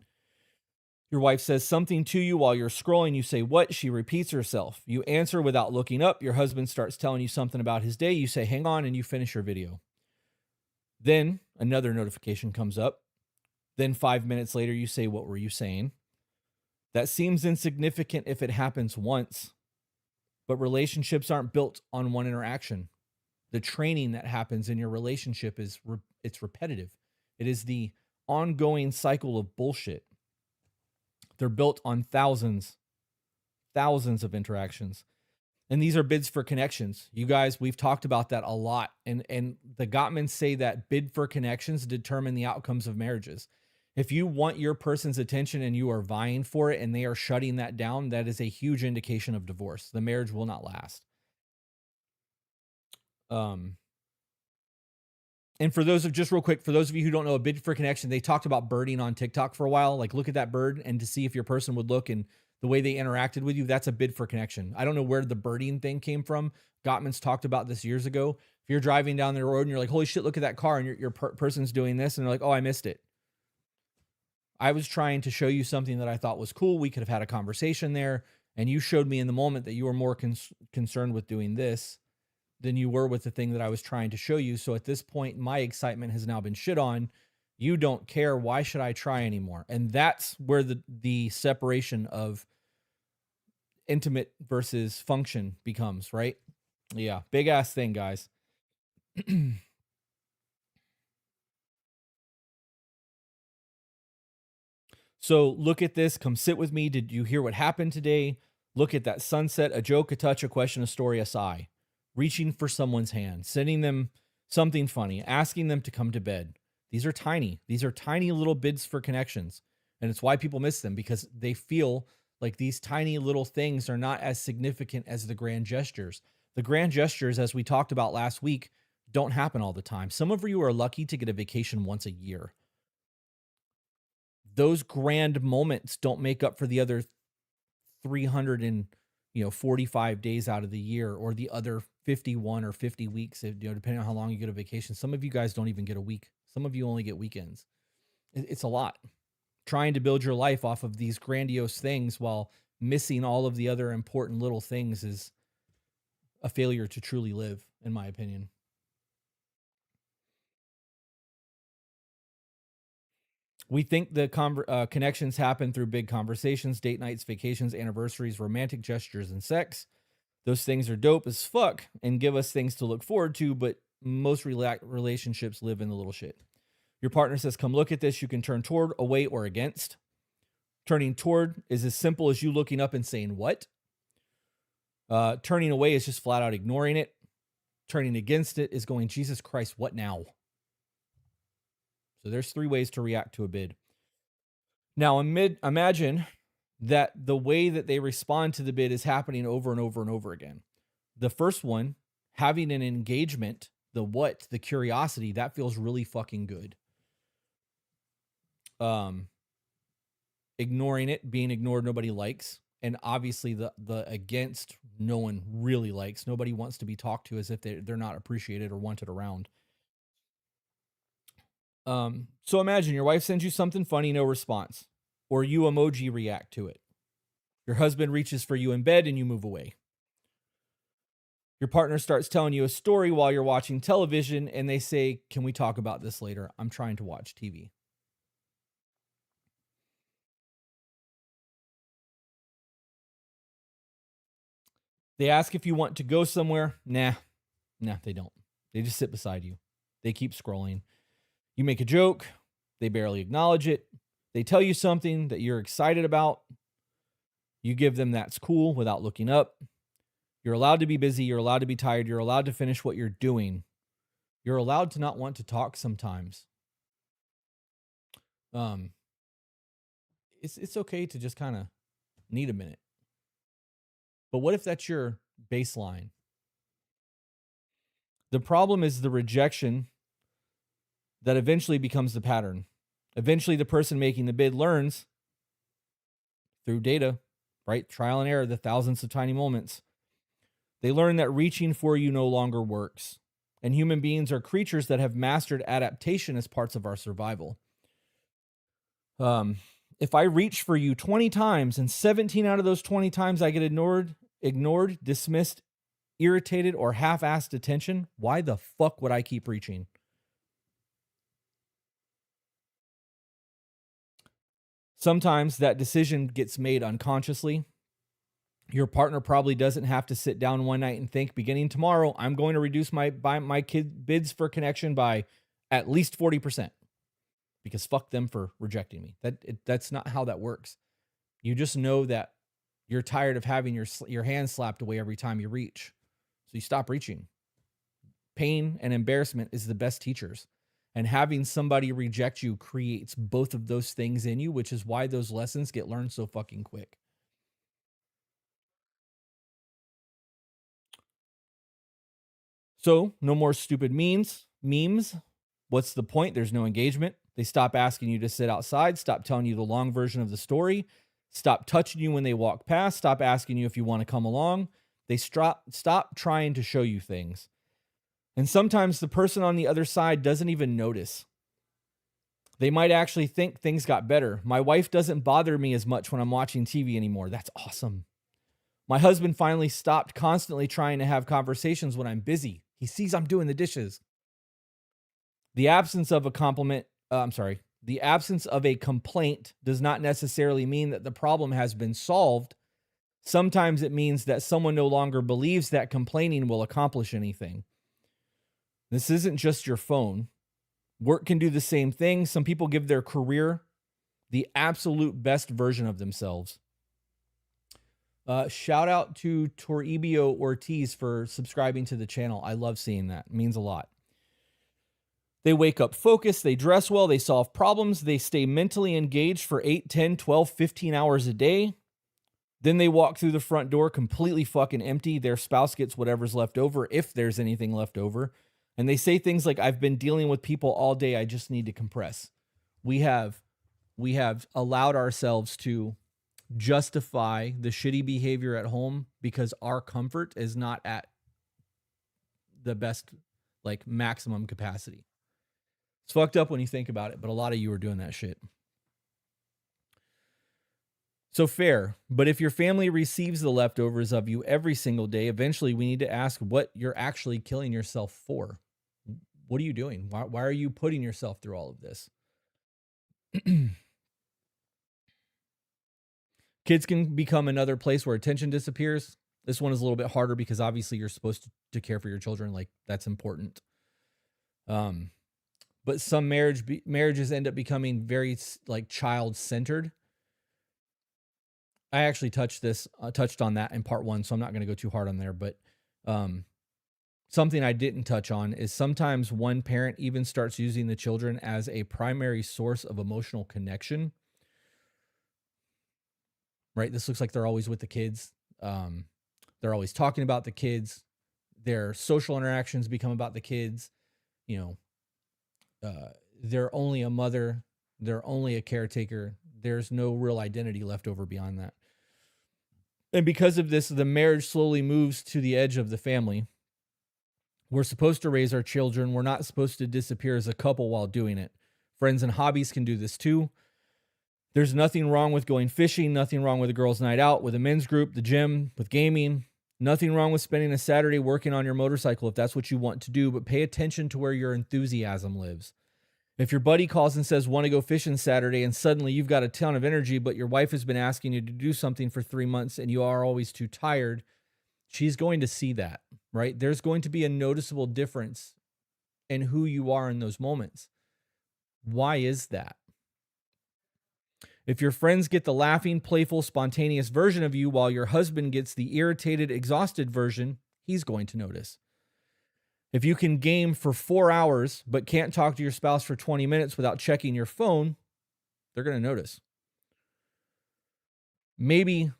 Your wife says something to you while you're scrolling. You say, "What?" She repeats herself. You answer without looking up. Your husband starts telling you something about his day. You say, "Hang on," and you finish your video. Then another notification comes up. Then 5 minutes later, you say, "What were you saying?" That seems insignificant if it happens once, but relationships aren't built on one interaction. The training that happens in your relationship it's repetitive. It is the ongoing cycle of bullshit. They're built on thousands of interactions. And these are bids for connections. You guys, we've talked about that a lot. And the Gottmans say that bid for connections determine the outcomes of marriages. If you want your person's attention and you are vying for it and they are shutting that down, that is a huge indication of divorce. The marriage will not last. And for those of just real quick, for those of you who don't know, a bid for connection, they talked about birding on TikTok for a while. Like look at that bird and to see if your person would look and the way they interacted with you, that's a bid for connection. I don't know where the birding thing came from. Gottman's talked about this years ago. If you're driving down the road and you're like, holy shit, look at that car. And your person's doing this. And they're like, oh, I missed it. I was trying to show you something that I thought was cool. We could have had a conversation there. And you showed me in the moment that you were more concerned with doing this than you were with the thing that I was trying to show you. So at this point, my excitement has now been shit on. You don't care. Why should I try anymore? And that's where the separation of intimate versus function becomes, right? Yeah. Big ass thing, guys. So look at this. Come sit with me. Did you hear what happened today? Look at that sunset, a joke, a touch, a question, a story, a sigh. Reaching for someone's hand, sending them something funny, asking them to come to bed. These are tiny. These are tiny little bids for connections. And it's why people miss them, because they feel like these tiny little things are not as significant as the grand gestures. The grand gestures, as we talked about last week, don't happen all the time. Some of you are lucky to get a vacation once a year. Those grand moments don't make up for the other 345 days out of the year, or the other 51 or 50 weeks, depending on how long you get a vacation. Some of you guys don't even get a week. Some of you only get weekends. It's a lot. Trying to build your life off of these grandiose things while missing all of the other important little things is a failure to truly live, in my opinion. We think the connections happen through big conversations, date nights, vacations, anniversaries, romantic gestures, and sex. Those things are dope as fuck and give us things to look forward to, but most relationships live in the little shit. Your partner says, come look at this. You can turn toward, away, or against. Turning toward is as simple as you looking up and saying, what? Turning away is just flat out ignoring it. Turning against it is going, Jesus Christ, what now? So there's 3 ways to react to a bid. Now, imagine that the way that they respond to the bid is happening over and over and over again. The first one, having an engagement, the what, the curiosity, that feels really fucking good. Ignoring it, being ignored, nobody likes. And obviously the against, no one really likes. Nobody wants to be talked to as if they're not appreciated or wanted around. So imagine your wife sends you something funny, no response, or you emoji react to it. Your husband reaches for you in bed and you move away. Your partner starts telling you a story while you're watching television and they say, can we talk about this later? I'm trying to watch TV. They ask if you want to go somewhere. Nah, they don't. They just sit beside you. They keep scrolling. You make a joke. They barely acknowledge it. They tell you something that you're excited about. You give them that's cool without looking up. You're allowed to be busy. You're allowed to be tired. You're allowed to finish what you're doing. You're allowed to not want to talk sometimes. It's okay to just kind of need a minute. But what if that's your baseline? The problem is the rejection that eventually becomes the pattern. Eventually, the person making the bid learns through data, right? Trial and error, the thousands of tiny moments. They learn that reaching for you no longer works. And human beings are creatures that have mastered adaptation as parts of our survival. If I reach for you 20 times and 17 out of those 20 times I get ignored, dismissed, irritated, or half-assed attention, why the fuck would I keep reaching? Sometimes that decision gets made unconsciously. Your partner probably doesn't have to sit down one night and think, beginning tomorrow, I'm going to reduce my kid bids for connection by at least 40%. Because fuck them for rejecting me. That's not how that works. You just know that you're tired of having your hand slapped away every time you reach. So you stop reaching. Pain and embarrassment is the best teachers. And having somebody reject you creates both of those things in you, which is why those lessons get learned so fucking quick. So no more stupid memes. What's the point? There's no engagement. They stop asking you to sit outside, stop telling you the long version of the story, stop touching you when they walk past, stop asking you if you want to come along. They stop trying to show you things. And sometimes the person on the other side doesn't even notice. They might actually think things got better. My wife doesn't bother me as much when I'm watching TV anymore. That's awesome. My husband finally stopped constantly trying to have conversations when I'm busy. He sees I'm doing the dishes. The absence of a the absence of a complaint does not necessarily mean that the problem has been solved. Sometimes it means that someone no longer believes that complaining will accomplish anything. This isn't just your phone. Work can do the same thing. Some people give their career the absolute best version of themselves. Shout out to Toribio Ortiz for subscribing to the channel. I love seeing that. It means a lot. They wake up focused, they dress well, they solve problems, they stay mentally engaged for 8, 10, 12, 15 hours a day. Then they walk through the front door completely fucking empty. Their spouse gets whatever's left over, if there's anything left over. And they say things like, I've been dealing with people all day, I just need to compress. We have allowed ourselves to justify the shitty behavior at home because our comfort is not at the best, like, maximum capacity. It's fucked up when you think about it, but a lot of you are doing that shit. So fair, but if your family receives the leftovers of you every single day, eventually we need to ask what you're actually killing yourself for. What are you doing? Why are you putting yourself through all of this? Kids can become another place where attention disappears. This one is a little bit harder because obviously you're supposed to care for your children. Like, that's important. But some marriages end up becoming very like child centered. I actually touched on that in part 1, so I'm not going to go too hard on there. But something I didn't touch on is sometimes one parent even starts using the children as a primary source of emotional connection. Right? This looks like they're always with the kids. They're always talking about the kids. Their social interactions become about the kids. They're only a mother. They're only a caretaker. There's no real identity left over beyond that. And because of this, the marriage slowly moves to the edge of the family. We're supposed to raise our children. We're not supposed to disappear as a couple while doing it. Friends and hobbies can do this too. There's nothing wrong with going fishing, nothing wrong with a girls' night out, with a men's group, the gym, with gaming. Nothing wrong with spending a Saturday working on your motorcycle if that's what you want to do, but pay attention to where your enthusiasm lives. If your buddy calls and says, want to go fishing Saturday, and suddenly you've got a ton of energy, but your wife has been asking you to do something for 3 months and you are always too tired, she's going to see that, right? There's going to be a noticeable difference in who you are in those moments. Why is that? If your friends get the laughing, playful, spontaneous version of you while your husband gets the irritated, exhausted version, he's going to notice. If you can game for 4 hours but can't talk to your spouse for 20 minutes without checking your phone, they're going to notice. Maybe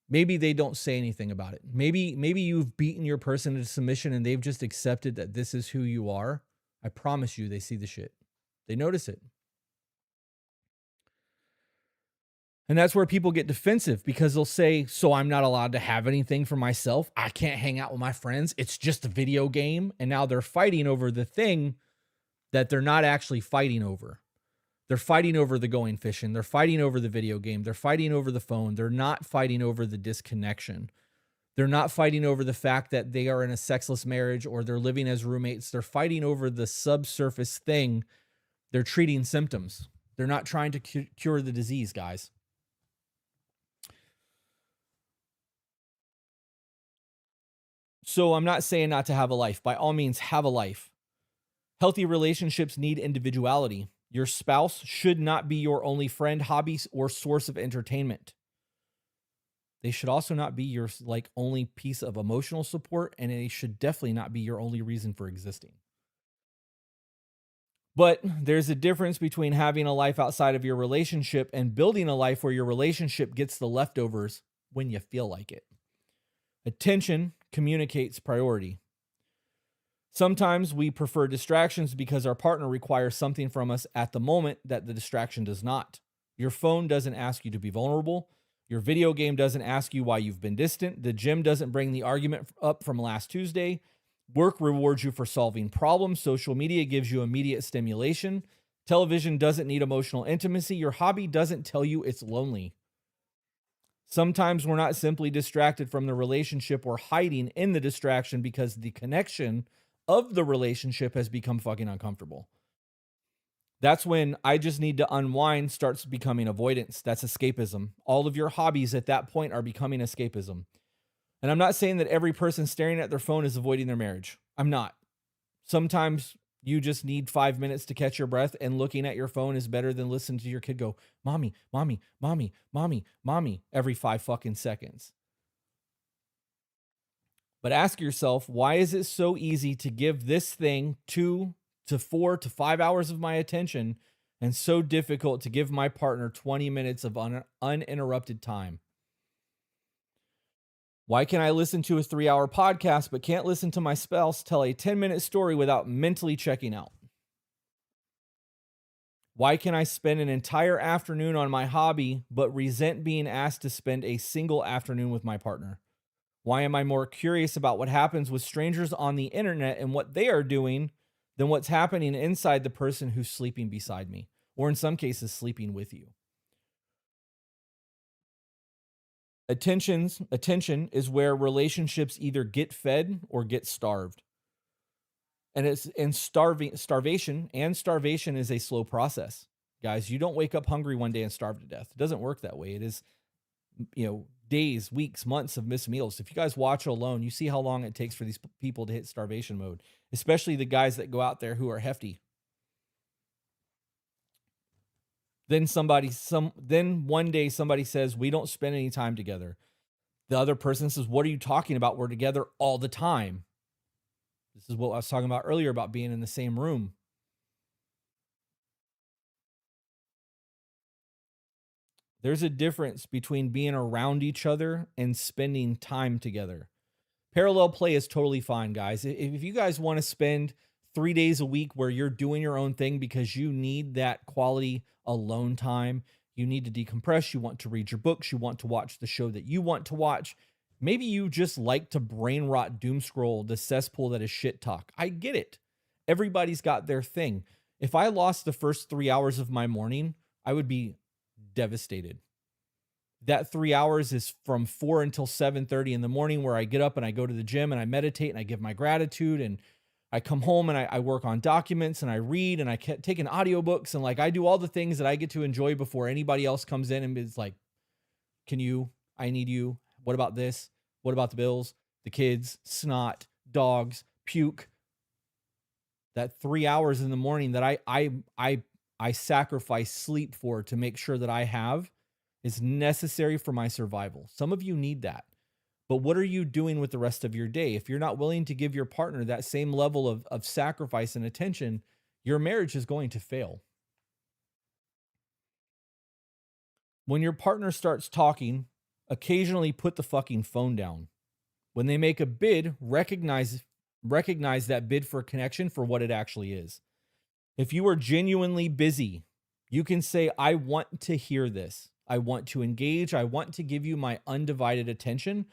they don't say anything about it. Maybe you've beaten your person into submission and they've just accepted that this is who you are. I promise you, they see the shit. They notice it. And that's where people get defensive because they'll say, so I'm not allowed to have anything for myself. I can't hang out with my friends. It's just a video game. And now they're fighting over the thing that they're not actually fighting over. They're fighting over the going fishing. They're fighting over the video game. They're fighting over the phone. They're not fighting over the disconnection. They're not fighting over the fact that they are in a sexless marriage or they're living as roommates. They're fighting over the subsurface thing. They're treating symptoms. They're not trying to cure the disease, guys. So I'm not saying not to have a life. By all means, have a life. Healthy relationships need individuality. Your spouse should not be your only friend, hobby, or source of entertainment. They should also not be your only piece of emotional support, and they should definitely not be your only reason for existing. But there's a difference between having a life outside of your relationship and building a life where your relationship gets the leftovers when you feel like it. Attention communicates priority. Sometimes we prefer distractions because our partner requires something from us at the moment that the distraction does not. Your phone doesn't ask you to be vulnerable. Your video game doesn't ask you why you've been distant. The gym doesn't bring the argument up from last Tuesday. Work rewards you for solving problems. Social media gives you immediate stimulation. Television doesn't need emotional intimacy. Your hobby doesn't tell you it's lonely. Sometimes we're not simply distracted from the relationship, we're hiding in the distraction because the connection of the relationship has become fucking uncomfortable. That's when I just need to unwind starts becoming avoidance. That's escapism. All of your hobbies at that point are becoming escapism. And I'm not saying that every person staring at their phone is avoiding their marriage. I'm not. Sometimes you just need 5 minutes to catch your breath, and looking at your phone is better than listening to your kid go, mommy, mommy, mommy, mommy, mommy, every 5 fucking seconds. But ask yourself, why is it so easy to give this thing 2 to 4 to 5 hours of my attention and so difficult to give my partner 20 minutes of uninterrupted time? Why can I listen to a 3-hour podcast but can't listen to my spouse tell a 10-minute story without mentally checking out? Why can I spend an entire afternoon on my hobby but resent being asked to spend a single afternoon with my partner? Why am I more curious about what happens with strangers on the internet and what they are doing than what's happening inside the person who's sleeping beside me, or in some cases, sleeping with you? Attention is where relationships either get fed or get starved. And starvation is a slow process. guys. You don't wake up hungry one day and starve to death. It doesn't work that way. It is, days, weeks, months of missed meals. If you guys watch alone, you see how long it takes for these people to hit starvation mode, especially the guys that go out there who are hefty. Then one day somebody says, we don't spend any time together. The other person says, what are you talking about? We're together all the time. This is what I was talking about earlier about being in the same room. There's a difference between being around each other and spending time together. Parallel play is totally fine, guys. If you guys want to spend 3 days a week where you're doing your own thing because you need that quality alone time, you need to decompress, you want to read your books, you want to watch the show that you want to watch. Maybe you just like to brain rot doom scroll the cesspool that is shit talk. I get it. Everybody's got their thing. If I lost the first 3 hours of my morning, I would be devastated. That 3 hours is from 4 until 7:30 in the morning, where I get up and I go to the gym and I meditate and I give my gratitude, and I come home and I work on documents and I read and I take in audiobooks, and like I do all the things that I get to enjoy before anybody else comes in and is like, I need you. What about this? What about the bills, the kids, snot, dogs, puke? That 3 hours in the morning that I sacrifice sleep for to make sure that I have is necessary for my survival. Some of you need that. But what are you doing with the rest of your day? If you're not willing to give your partner that same level of sacrifice and attention, your marriage is going to fail. When your partner starts talking, occasionally put the fucking phone down. When they make a bid, recognize that bid for connection for what it actually is. If you are genuinely busy, you can say, I want to hear this. I want to engage. I want to give you my undivided attention,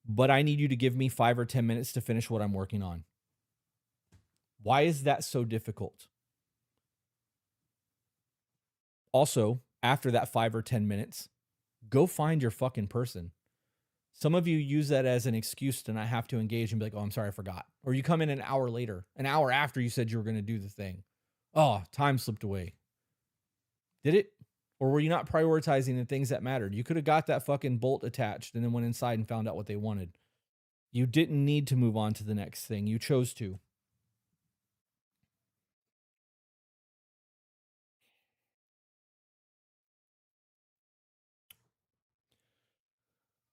but I need you to give me 5 or 10 minutes to finish what I'm working on. Why is that so difficult? Also, after that 5 or 10 minutes, go find your fucking person. Some of you use that as an excuse to not have to engage and be like, oh, I'm sorry, I forgot. Or you come in an hour later, an hour after you said you were going to do the thing. Oh, time slipped away. Did it? Or were you not prioritizing the things that mattered? You could have got that fucking bolt attached and then went inside and found out what they wanted. You didn't need to move on to the next thing. You chose to.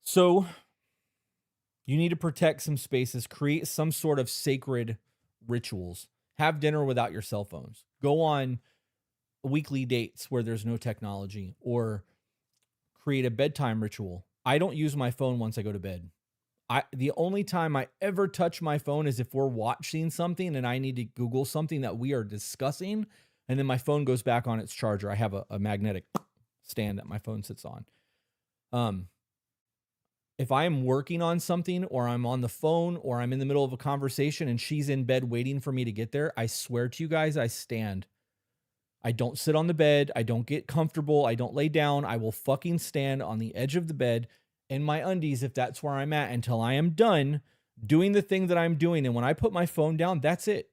So you need to protect some spaces, create some sort of sacred rituals. Have dinner without your cell phones. Go on weekly dates where there's no technology, or create a bedtime ritual. I don't use my phone once I go to bed. The only time I ever touch my phone is if we're watching something and I need to Google something that we are discussing, and then my phone goes back on its charger. I have a magnetic stand that my phone sits on. If I'm working on something, or I'm on the phone, or I'm in the middle of a conversation and she's in bed waiting for me to get there, I swear to you guys, I stand. I don't sit on the bed. I don't get comfortable. I don't lay down. I will fucking stand on the edge of the bed in my undies, if that's where I'm at, until I am done doing the thing that I'm doing. And when I put my phone down, that's it.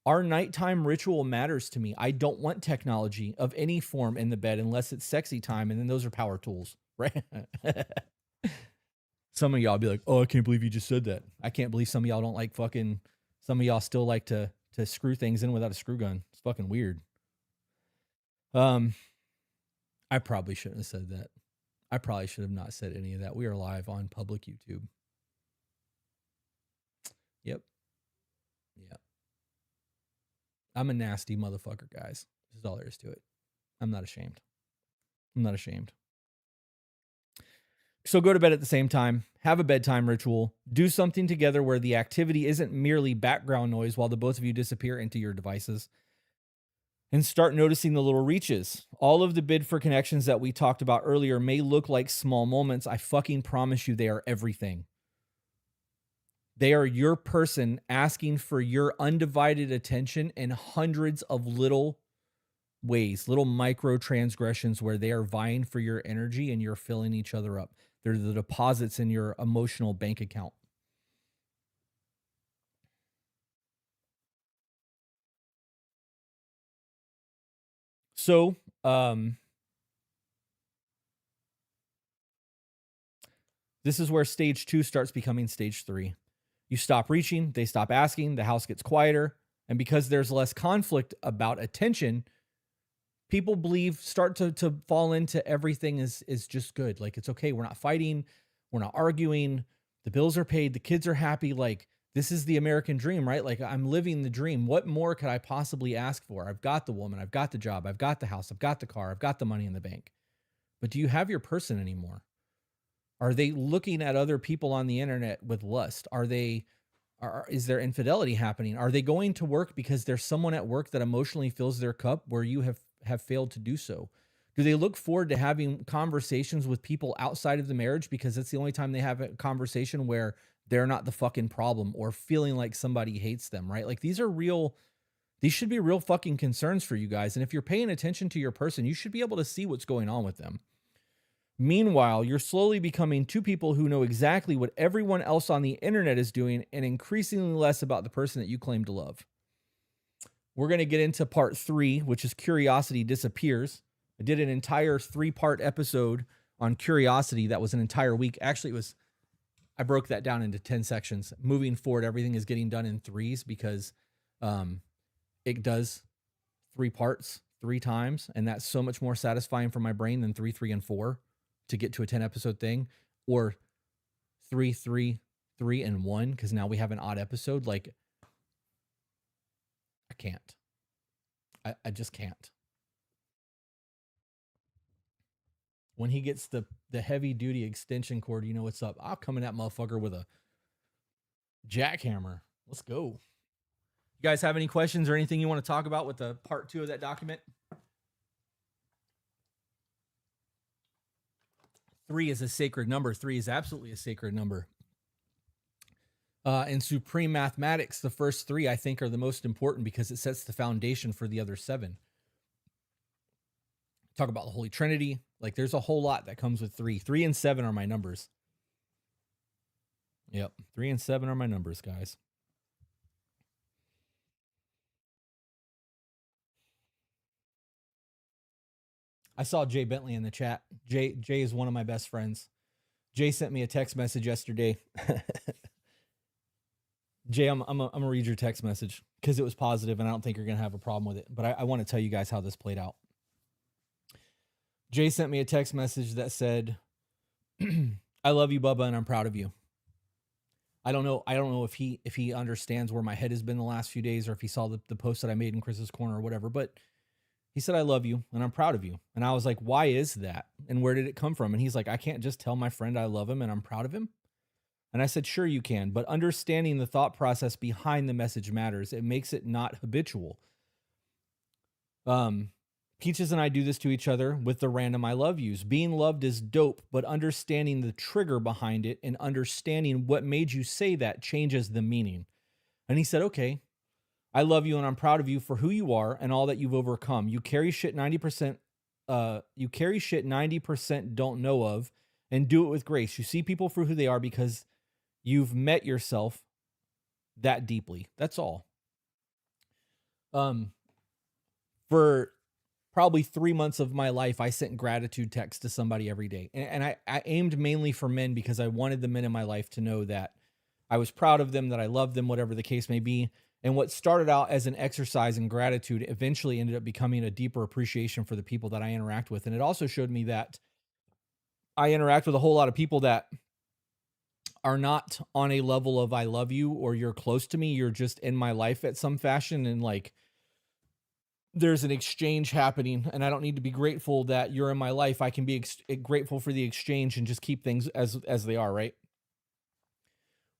Our nighttime ritual matters to me. I don't want technology of any form in the bed unless it's sexy time. And then those are power tools, right? Some of y'all be like, oh, I can't believe you just said that. I can't believe some of y'all don't like some of y'all still like to screw things in without a screw gun. It's fucking weird. I probably shouldn't have said that. I probably should have not said any of that. We are live on public YouTube. Yep. Yeah. I'm a nasty motherfucker, guys. This is all there is to it. I'm not ashamed. So go to bed at the same time, have a bedtime ritual, do something together where the activity isn't merely background noise while the both of you disappear into your devices. And start noticing the little reaches. All of the bid for connections that we talked about earlier may look like small moments. I fucking promise you they are everything. They are your person asking for your undivided attention in hundreds of little ways, little micro transgressions where they are vying for your energy and you're filling each other up. They're the deposits in your emotional bank account. So, this is where stage 2 starts becoming stage 3. You stop reaching, they stop asking, the house gets quieter, and because there's less conflict about attention, people start to fall into everything is just good. Like, it's okay. We're not fighting, we're not arguing, the bills are paid, the kids are happy. Like, this is the American dream, right? Like, I'm living the dream. What more could I possibly ask for? I've got the woman, I've got the job, I've got the house, I've got the car, I've got the money in the bank. But do you have your person anymore? Are they looking at other people on the internet with lust? Is there infidelity happening? Are they going to work because there's someone at work that emotionally fills their cup where you have failed to do so? Do they look forward to having conversations with people outside of the marriage because it's the only time they have a conversation where they're not the fucking problem or feeling like somebody hates them, right? Like, these should be real fucking concerns for you guys. And if you're paying attention to your person, you should be able to see what's going on with them. Meanwhile, you're slowly becoming two people who know exactly what everyone else on the internet is doing and increasingly less about the person that you claim to love. We're going to get into part 3, which is curiosity disappears. I did an entire 3-part episode on curiosity. That was an entire week. Actually, I broke that down into 10 sections. Moving forward, everything is getting done in 3s because it does 3 parts 3 times. And that's so much more satisfying for my brain than 3, 3, and 4 to get to a 10 episode thing, or 3, 3, 3, and 1. Cause now we have an odd episode. Like, I can't, I just can't. When he gets the heavy duty extension cord, you know what's up. I'll come in that motherfucker with a jackhammer. Let's go. You guys have any questions or anything you want to talk about with the part 2 of that document? 3 is a sacred number. 3 is absolutely a sacred number. In supreme mathematics, the first 3, I think, are the most important because it sets the foundation for the other 7. Talk about the Holy Trinity. Like, there's a whole lot that comes with 3. 3 and 7 are my numbers. Yep. 3 and 7 are my numbers, guys. I saw Jay Bentley in the chat. Jay is one of my best friends. Jay sent me a text message yesterday. Jay, I'm gonna read your text message because it was positive and I don't think you're gonna have a problem with it. But I want to tell you guys how this played out. Jay sent me a text message that said, "I love you, Bubba, and I'm proud of you." I don't know if he understands where my head has been the last few days, or if he saw the post that I made in Chris's Corner or whatever. But he said, "I love you and I'm proud of you." And I was like, "Why is that? And where did it come from?" And he's like, "I can't just tell my friend I love him and I'm proud of him." And I said, "Sure you can, but understanding the thought process behind the message matters. It makes it not habitual." Peaches and I do this to each other with the random I love yous. Being loved is dope, but understanding the trigger behind it and understanding what made you say that changes the meaning. And he said, "Okay, I love you and I'm proud of you for who you are and all that you've overcome. You carry shit 90% don't know of and do it with grace. You see people for who they are because you've met yourself that deeply." That's all. For probably 3 months of my life, I sent gratitude texts to somebody every day. And I aimed mainly for men because I wanted the men in my life to know that I was proud of them, that I loved them, whatever the case may be. And what started out as an exercise in gratitude eventually ended up becoming a deeper appreciation for the people that I interact with. And it also showed me that I interact with a whole lot of people that are not on a level of I love you or you're close to me. You're just in my life at some fashion. And like, there's an exchange happening and I don't need to be grateful that you're in my life. I can be grateful for the exchange and just keep things as they are, right?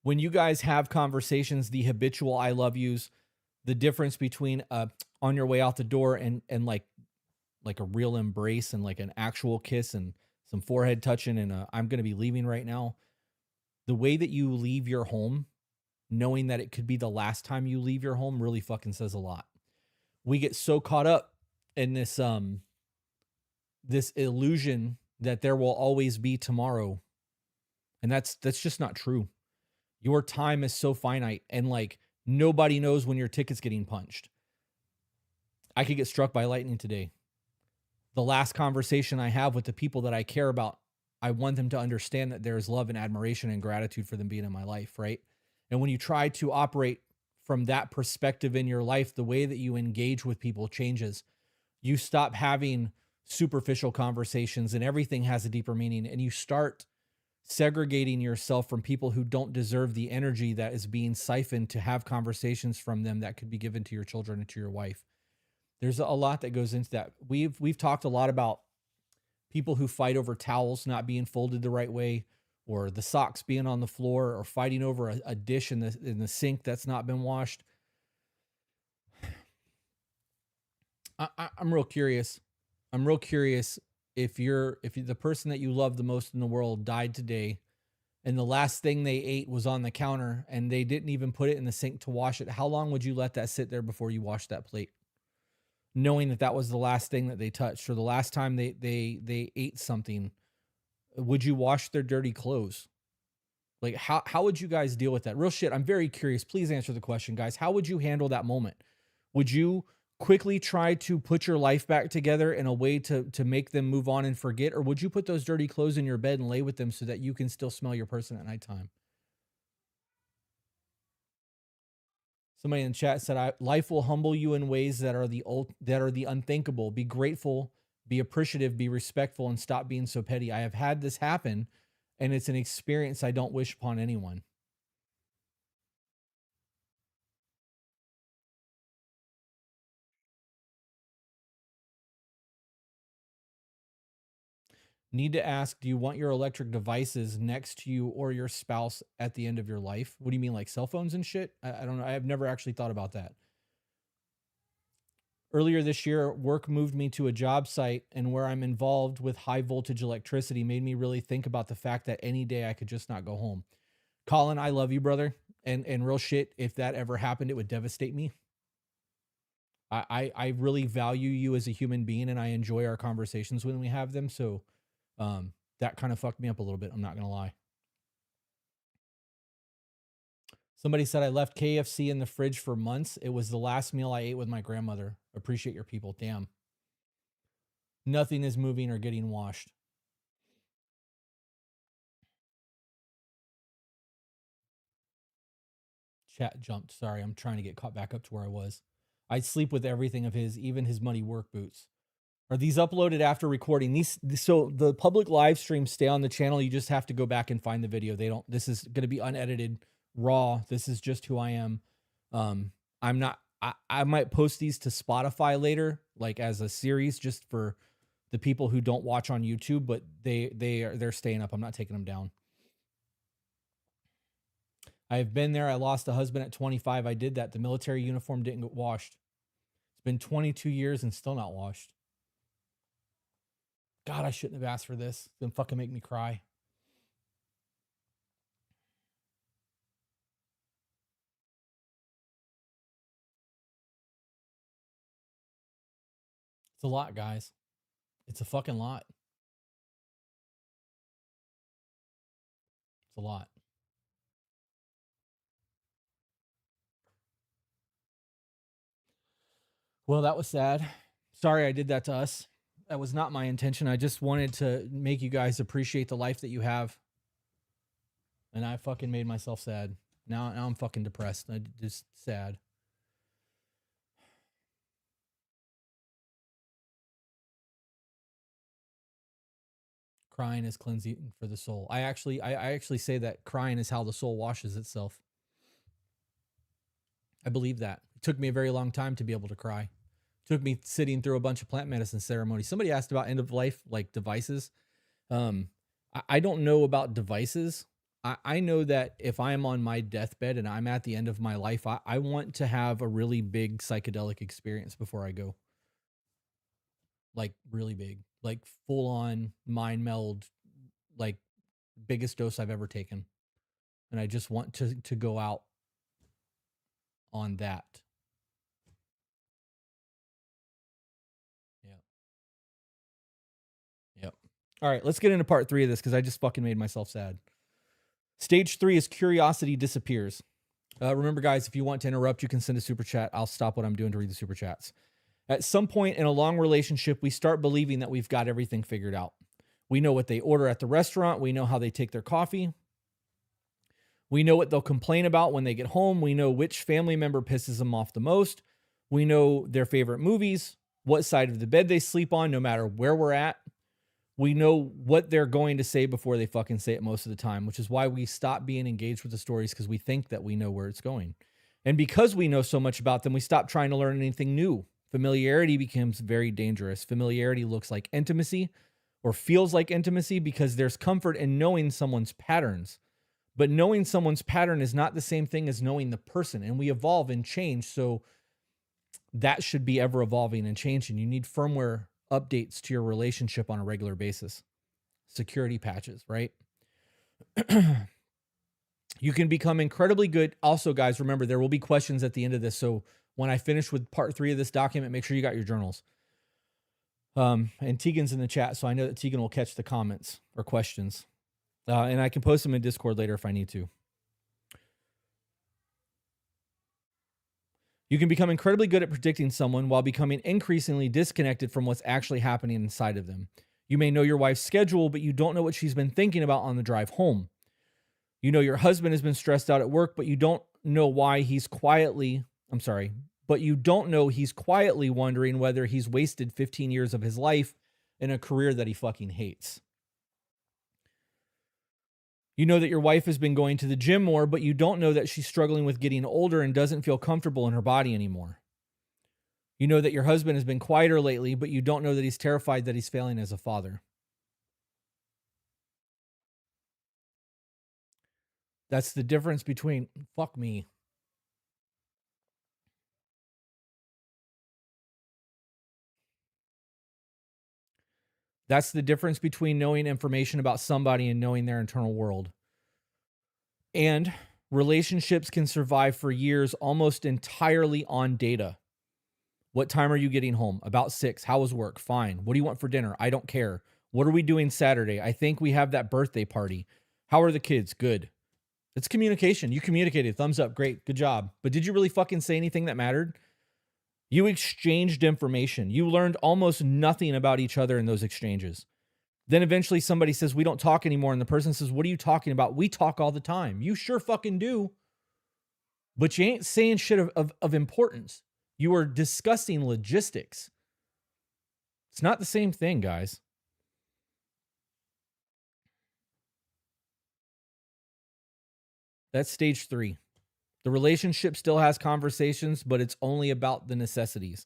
When you guys have conversations, the habitual I love yous, the difference between on your way out the door and like a real embrace and like an actual kiss and some forehead touching and I'm going to be leaving right now. The way that you leave your home, knowing that it could be the last time you leave your home, really fucking says a lot. We get so caught up in this illusion that there will always be tomorrow. And that's just not true. Your time is so finite and like nobody knows when your ticket's getting punched. I could get struck by lightning today. the last conversation I have with the people that I care about, I want them to understand that there is love and admiration and gratitude for them being in my life, right? And when you try to operate from that perspective in your life, the way that you engage with people changes. You stop having superficial conversations and everything has a deeper meaning, and you start segregating yourself from people who don't deserve the energy that is being siphoned to have conversations from them that could be given to your children and to your wife. There's a lot that goes into that. We've talked a lot about people who fight over towels not being folded the right way, or the socks being on the floor, or fighting over a dish in the sink that's not been washed. I'm real curious. I'm real curious if the person that you love the most in the world died today, and the last thing they ate was on the counter and they didn't even put it in the sink to wash it. How long would you let that sit there before you wash that plate, knowing that that was the last thing that they touched, or the last time they ate something? Would you wash their dirty clothes? Like, how would you guys deal with that? Real shit. I'm very curious. Please answer the question, guys. How would you handle that moment? Would you quickly try to put your life back together in a way to make them move on and forget? Or would you put those dirty clothes in your bed and lay with them so that you can still smell your person at nighttime? Somebody in the chat said, life will humble you in ways that are the unthinkable. Be grateful, be appreciative, be respectful, and stop being so petty. I have had this happen, and it's an experience I don't wish upon anyone. Need to ask, do you want your electric devices next to you or your spouse at the end of your life? What do you mean, like cell phones and shit? I don't know. I have never actually thought about that. Earlier this year, work moved me to a job site, and where I'm involved with high voltage electricity made me really think about the fact that any day I could just not go home. Colin, I love you, brother. And real shit, if that ever happened, it would devastate me. I really value you as a human being, and I enjoy our conversations when we have them. So that kind of fucked me up a little bit. I'm not going to lie. Somebody said I left KFC in the fridge for months. It was the last meal I ate with my grandmother. Appreciate your people. Damn. Nothing is moving or getting washed. Chat jumped. Sorry, I'm trying to get caught back up to where I was. I'd sleep with everything of his, even his muddy work boots. Are these uploaded after recording? So the public live streams stay on the channel. You just have to go back and find the video. This is going to be unedited, raw. This is just who I am. I'm not, I might post these to Spotify later, like as a series, just for the people who don't watch on YouTube, but they're staying up. I'm not taking them down. I have been there. I lost a husband at 25. I did that. The military uniform didn't get washed. It's been 22 years and still not washed. God, I shouldn't have asked for this. It's gonna fucking make me cry. It's a lot, guys. It's a fucking lot. It's a lot. Well, that was sad. Sorry I did that to us. That was not my intention. I just wanted to make you guys appreciate the life that you have. And I fucking made myself sad. Now I'm fucking depressed. I just sad. Crying is cleansing for the soul. I actually say that crying is how the soul washes itself. I believe that. It took me a very long time to be able to cry. It took me sitting through a bunch of plant medicine ceremonies. Somebody asked about end of life, like devices. I don't know about devices. I know that if I'm on my deathbed and I'm at the end of my life, I want to have a really big psychedelic experience before I go. Like really big, like full on mind meld, like biggest dose I've ever taken. And I just want to go out on that. Yeah. Yep. All right, let's get into part 3 of this because I just fucking made myself sad. Stage 3 is curiosity disappears. Remember, guys, if you want to interrupt, you can send a super chat. I'll stop what I'm doing to read the super chats. At some point in a long relationship, we start believing that we've got everything figured out. We know what they order at the restaurant. We know how they take their coffee. We know what they'll complain about when they get home. We know which family member pisses them off the most. We know their favorite movies, what side of the bed they sleep on, no matter where we're at. We know what they're going to say before they fucking say it most of the time, which is why we stop being engaged with the stories, because we think that we know where it's going. And because we know so much about them, we stop trying to learn anything new. Familiarity becomes very dangerous. Familiarity looks like intimacy or feels like intimacy because there's comfort in knowing someone's patterns. But knowing someone's pattern is not the same thing as knowing the person. And we evolve and change. So that should be ever evolving and changing. You need firmware updates to your relationship on a regular basis. Security patches, right? You can become incredibly good. Also, guys, remember, there will be questions at the end of this. So when I finish with part 3 of this document, make sure you got your journals. And Tegan's in the chat, so I know that Tegan will catch the comments or questions. And I can post them in Discord later if I need to. You can become incredibly good at predicting someone while becoming increasingly disconnected from what's actually happening inside of them. You may know your wife's schedule, but you don't know what she's been thinking about on the drive home. You know your husband has been stressed out at work, but you don't know why he's quietly, but you don't know he's quietly wondering whether he's wasted 15 years of his life in a career that he fucking hates. You know that your wife has been going to the gym more, but you don't know that she's struggling with getting older and doesn't feel comfortable in her body anymore. You know that your husband has been quieter lately, but you don't know that he's terrified that he's failing as a father. That's the difference between, fuck me. That's the difference between knowing information about somebody and knowing their internal world. And relationships can survive for years almost entirely on data. What time are you getting home? About 6. How was work? Fine. What do you want for dinner? I don't care. What are we doing Saturday? I think we have that birthday party. How are the kids? Good. It's communication. You communicated. Thumbs up. Great. Good job. But did you really fucking say anything that mattered? You exchanged information. You learned almost nothing about each other in those exchanges. Then eventually somebody says, we don't talk anymore. And the person says, what are you talking about? We talk all the time. You sure fucking do. But you ain't saying shit of importance. You are discussing logistics. It's not the same thing, guys. That's stage 3. The relationship still has conversations, but it's only about the necessities.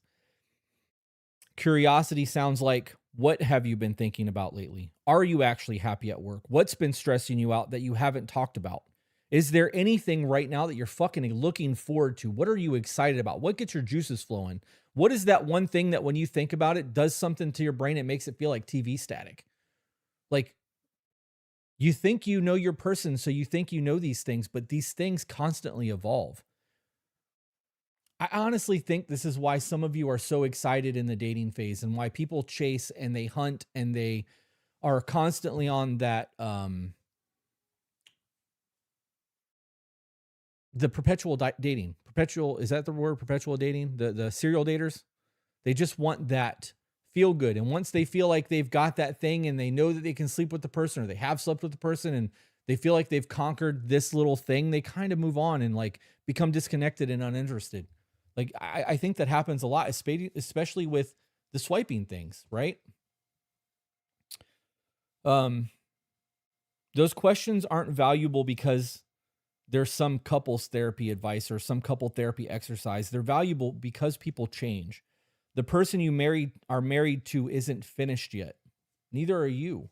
Curiosity sounds like, what have you been thinking about lately? Are you actually happy at work? What's been stressing you out that you haven't talked about? Is there anything right now that you're fucking looking forward to? What are you excited about? What gets your juices flowing? What is that one thing that when you think about it, does something to your brain? It makes it feel like TV static. Like, you think you know your person, so you think you know these things, but these things constantly evolve. I honestly think this is why some of you are so excited in the dating phase and why people chase and they hunt and they are constantly on that, the perpetual dating. Perpetual, is that the word? Perpetual dating? The serial daters? They just want that feel good. And once they feel like they've got that thing and they know that they can sleep with the person or they have slept with the person and they feel like they've conquered this little thing, they kind of move on and like become disconnected and uninterested. Like, I think that happens a lot, especially with the swiping things, right? Those questions aren't valuable because there's some couples therapy advice or some couple therapy exercise. They're valuable because people change. The person you are married to isn't finished yet. Neither are you.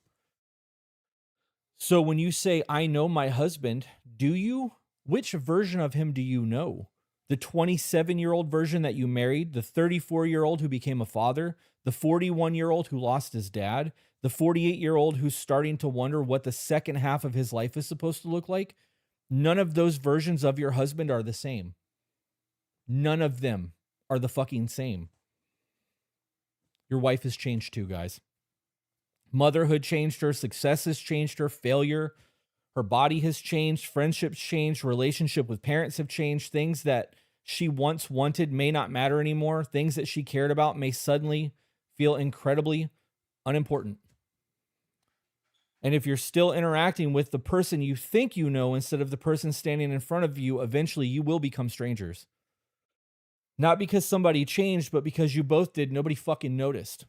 So when you say, I know my husband, do you? Which version of him do you know? The 27-year-old version that you married, the 34-year-old who became a father, the 41-year-old who lost his dad, the 48-year-old who's starting to wonder what the second half of his life is supposed to look like? None of those versions of your husband are the same. None of them are the fucking same. Your wife has changed too, guys. Motherhood changed her. Success has changed her. Failure. Her body has changed. Friendships changed. Relationship with parents have changed. Things that she once wanted may not matter anymore. Things that she cared about may suddenly feel incredibly unimportant. And if you're still interacting with the person you think you know instead of the person standing in front of you, eventually you will become strangers. Not because somebody changed, but because you both did. Nobody fucking noticed.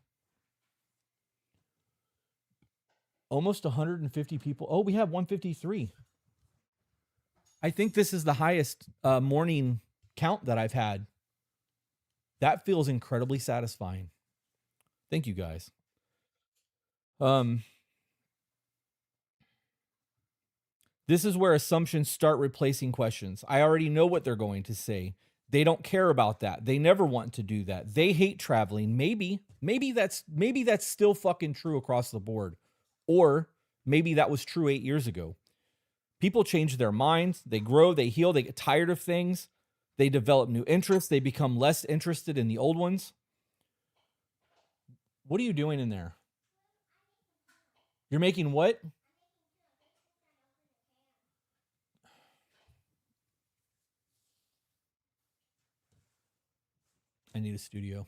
Almost 150 people. Oh, we have 153. I think this is the highest morning count that I've had. That feels incredibly satisfying. Thank you, guys. This is where assumptions start replacing questions. I already know what they're going to say. They don't care about that. They never want to do that. They hate traveling. Maybe that's still fucking true across the board. Or maybe that was true 8 years ago. People change their minds. They grow, they heal, they get tired of things. They develop new interests. They become less interested in the old ones. What are you doing in there? You're making what? I need a studio.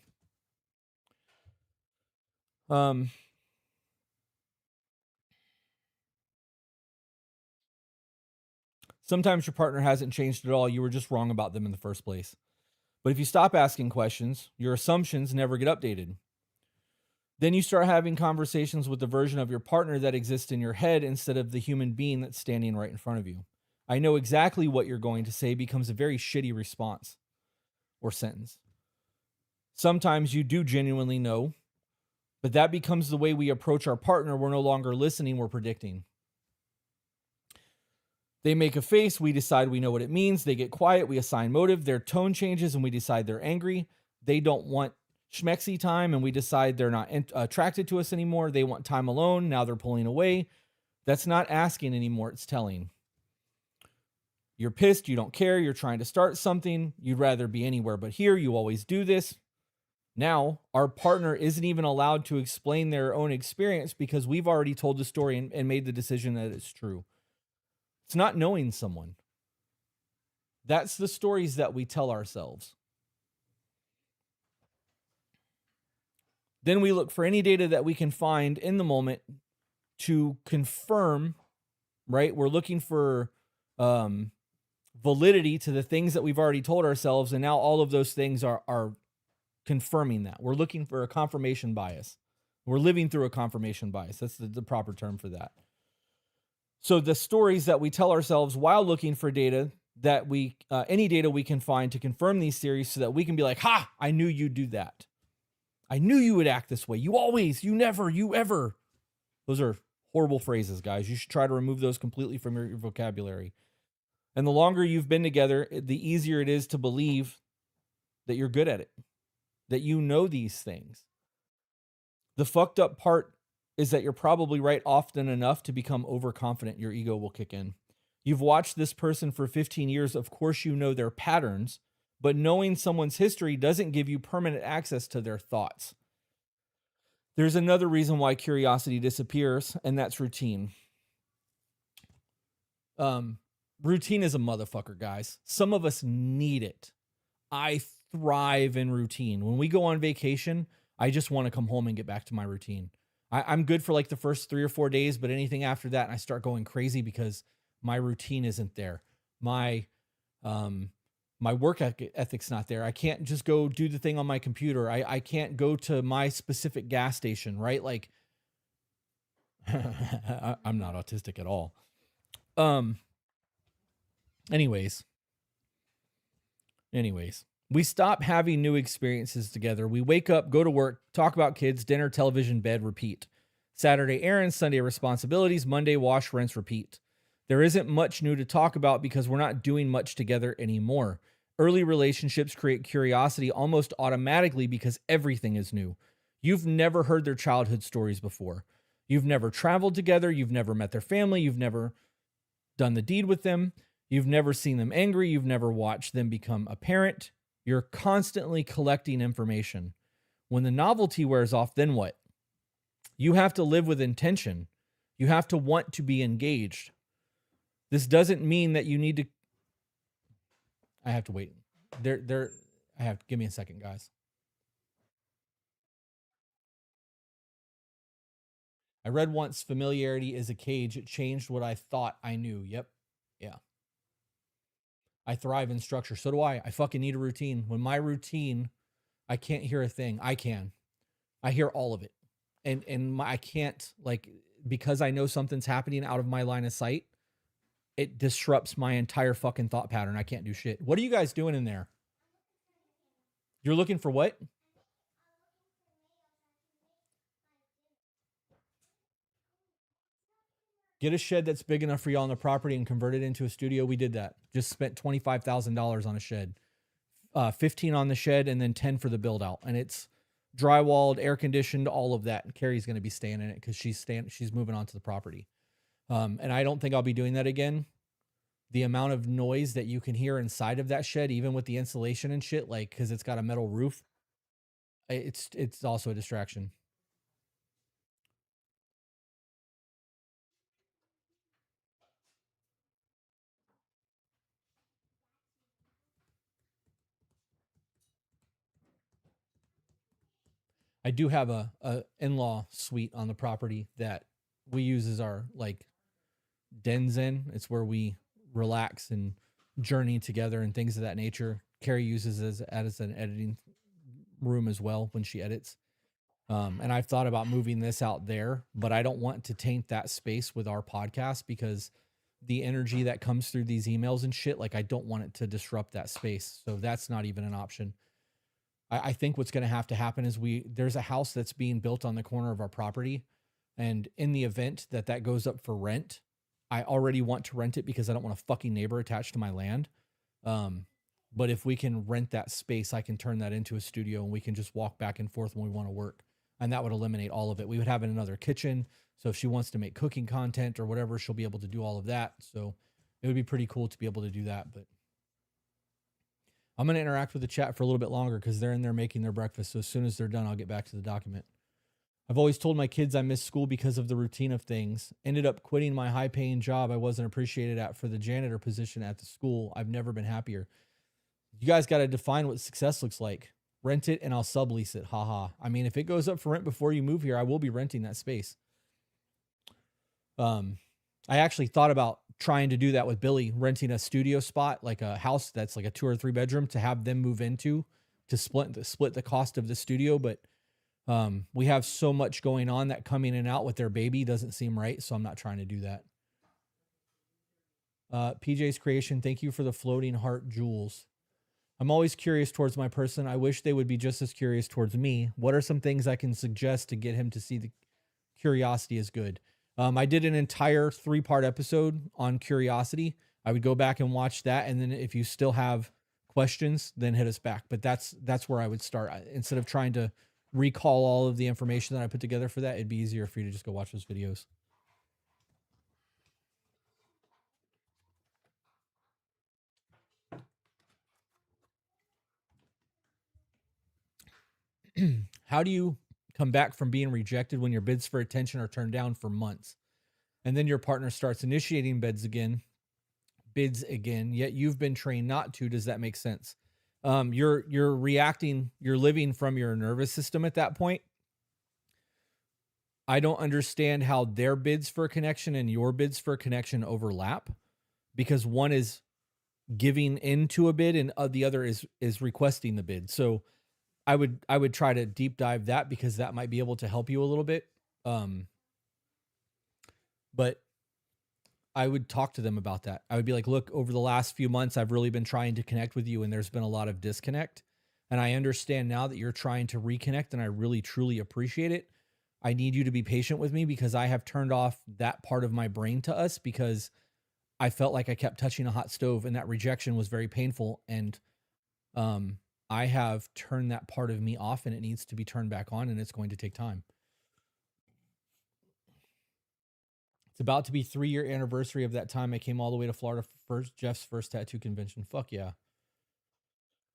Sometimes your partner hasn't changed at all. You were just wrong about them in the first place. But if you stop asking questions, your assumptions never get updated. Then you start having conversations with the version of your partner that exists in your head instead of the human being that's standing right in front of you. I know exactly what you're going to say becomes a very shitty response or sentence. Sometimes you do genuinely know, but that becomes the way we approach our partner. We're no longer listening, we're predicting. They make a face, we decide we know what it means. They get quiet, we assign motive. Their tone changes and we decide they're angry. They don't want schmexy time and we decide they're not attracted to us anymore. They want time alone, now they're pulling away. That's not asking anymore, it's telling. You're pissed, you don't care, you're trying to start something. You'd rather be anywhere but here, you always do this. Now, our partner isn't even allowed to explain their own experience because we've already told the story and made the decision that it's true. It's not knowing someone. That's the stories that we tell ourselves. Then we look for any data that we can find in the moment to confirm, right? We're looking for validity to the things that we've already told ourselves. And now all of those things are confirming that. We're looking for a confirmation bias. We're living through a confirmation bias. That's the proper term for that. So the stories that we tell ourselves while looking for data that any data we can find to confirm these theories so that we can be like, ha, I knew you'd do that. I knew you would act this way. You always, you never, you ever. Those are horrible phrases, guys. You should try to remove those completely from your vocabulary. And the longer you've been together, the easier it is to believe that you're good at it, that you know these things. The fucked up part is that you're probably right often enough to become overconfident. Your ego will kick in. You've watched this person for 15 years. Of course, you know their patterns, but knowing someone's history doesn't give you permanent access to their thoughts. There's another reason why curiosity disappears, and that's routine. Routine is a motherfucker, guys. Some of us need it. I thrive in routine. When we go on vacation, I just want to come home and get back to my routine. I'm good for like the first 3 or 4 days, but anything after that, I start going crazy because my routine isn't there. My work ethic's not there. I can't just go do the thing on my computer. I can't go to my specific gas station, right? Like, I'm not autistic at all. Anyways, we stop having new experiences together. We wake up, go to work, talk about kids, dinner, television, bed, repeat. Saturday errands, Sunday responsibilities, Monday wash, rinse, repeat. There isn't much new to talk about because we're not doing much together anymore. Early relationships create curiosity almost automatically because everything is new. You've never heard their childhood stories before. You've never traveled together. You've never met their family. You've never done the deed with them. You've never seen them angry. You've never watched them become a parent. You're constantly collecting information. When the novelty wears off, then what? You have to live with intention. You have to want to be engaged. This doesn't mean that you need to... I have to wait. they're I have give me a second, guys. I read once familiarity is a cage. It changed what I thought I knew. Yep. Yeah. I thrive in structure. So do I. I fucking need a routine. When my routine, I can't hear a thing. I can. I hear all of it. And I can't, like, because I know something's happening out of my line of sight, it disrupts my entire fucking thought pattern. I can't do shit. What are you guys doing in there? You're looking for what? Get a shed that's big enough for y'all on the property and convert it into a studio. We did that. Just spent $25,000 on a shed. 15 on the shed and then 10 for the build out. And it's drywalled, air conditioned, all of that. And Carrie's going to be staying in it because she's moving on to the property. And I don't think I'll be doing that again. The amount of noise that you can hear inside of that shed, even with the insulation and shit, like, because it's got a metal roof, it's also a distraction. I do have a in-law suite on the property that we use as our like dens in. It's where we relax and journey together and things of that nature. Carrie uses as an editing room as well when she edits. And I've thought about moving this out there, but I don't want to taint that space with our podcast because the energy that comes through these emails and shit, like I don't want it to disrupt that space. So that's not even an option. I think what's going to have to happen is there's a house that's being built on the corner of our property. And in the event that that goes up for rent, I already want to rent it because I don't want a fucking neighbor attached to my land. But if we can rent that space, I can turn that into a studio and we can just walk back and forth when we want to work. And that would eliminate all of it. We would have another kitchen. So if she wants to make cooking content or whatever, she'll be able to do all of that. So it would be pretty cool to be able to do that. But I'm going to interact with the chat for a little bit longer because they're in there making their breakfast. So as soon as they're done, I'll get back to the document. I've always told my kids I miss school because of the routine of things. Ended up quitting my high paying job I wasn't appreciated at for the janitor position at the school. I've never been happier. You guys got to define what success looks like. Rent it and I'll sublease it. Haha. I mean, if it goes up for rent before you move here, I will be renting that space. I actually thought about trying to do that with Billy, renting a studio spot, like a house that's like a 2 or 3 bedroom to have them move into to split the cost of the studio. But we have so much going on that coming in and out with their baby doesn't seem right. So I'm not trying to do that. PJ's creation. Thank you for the floating heart jewels. I'm always curious towards my person. I wish they would be just as curious towards me. What are some things I can suggest to get him to see the curiosity is good? I did an entire 3-part episode on curiosity. I would go back and watch that. And then if you still have questions, then hit us back. But that's where I would start. Instead of trying to recall all of the information that I put together for that, it'd be easier for you to just go watch those videos. How do you come back from being rejected when your bids for attention are turned down for months? And then your partner starts initiating bids again, yet you've been trained not to. Does that make sense? You're reacting, you're living from your nervous system at that point. I don't understand how their bids for a connection and your bids for a connection overlap, because one is giving into a bid and the other is requesting the bid. So I would try to deep dive that because that might be able to help you a little bit. But I would talk to them about that. I would be like, look, over the last few months, I've really been trying to connect with you and there's been a lot of disconnect. And I understand now that you're trying to reconnect and I really, truly appreciate it. I need you to be patient with me because I have turned off that part of my brain to us because I felt like I kept touching a hot stove and that rejection was very painful. And I have turned that part of me off and it needs to be turned back on and it's going to take time. It's about to be 3-year anniversary of that time I came all the way to Florida for Jeff's first tattoo convention. Fuck yeah.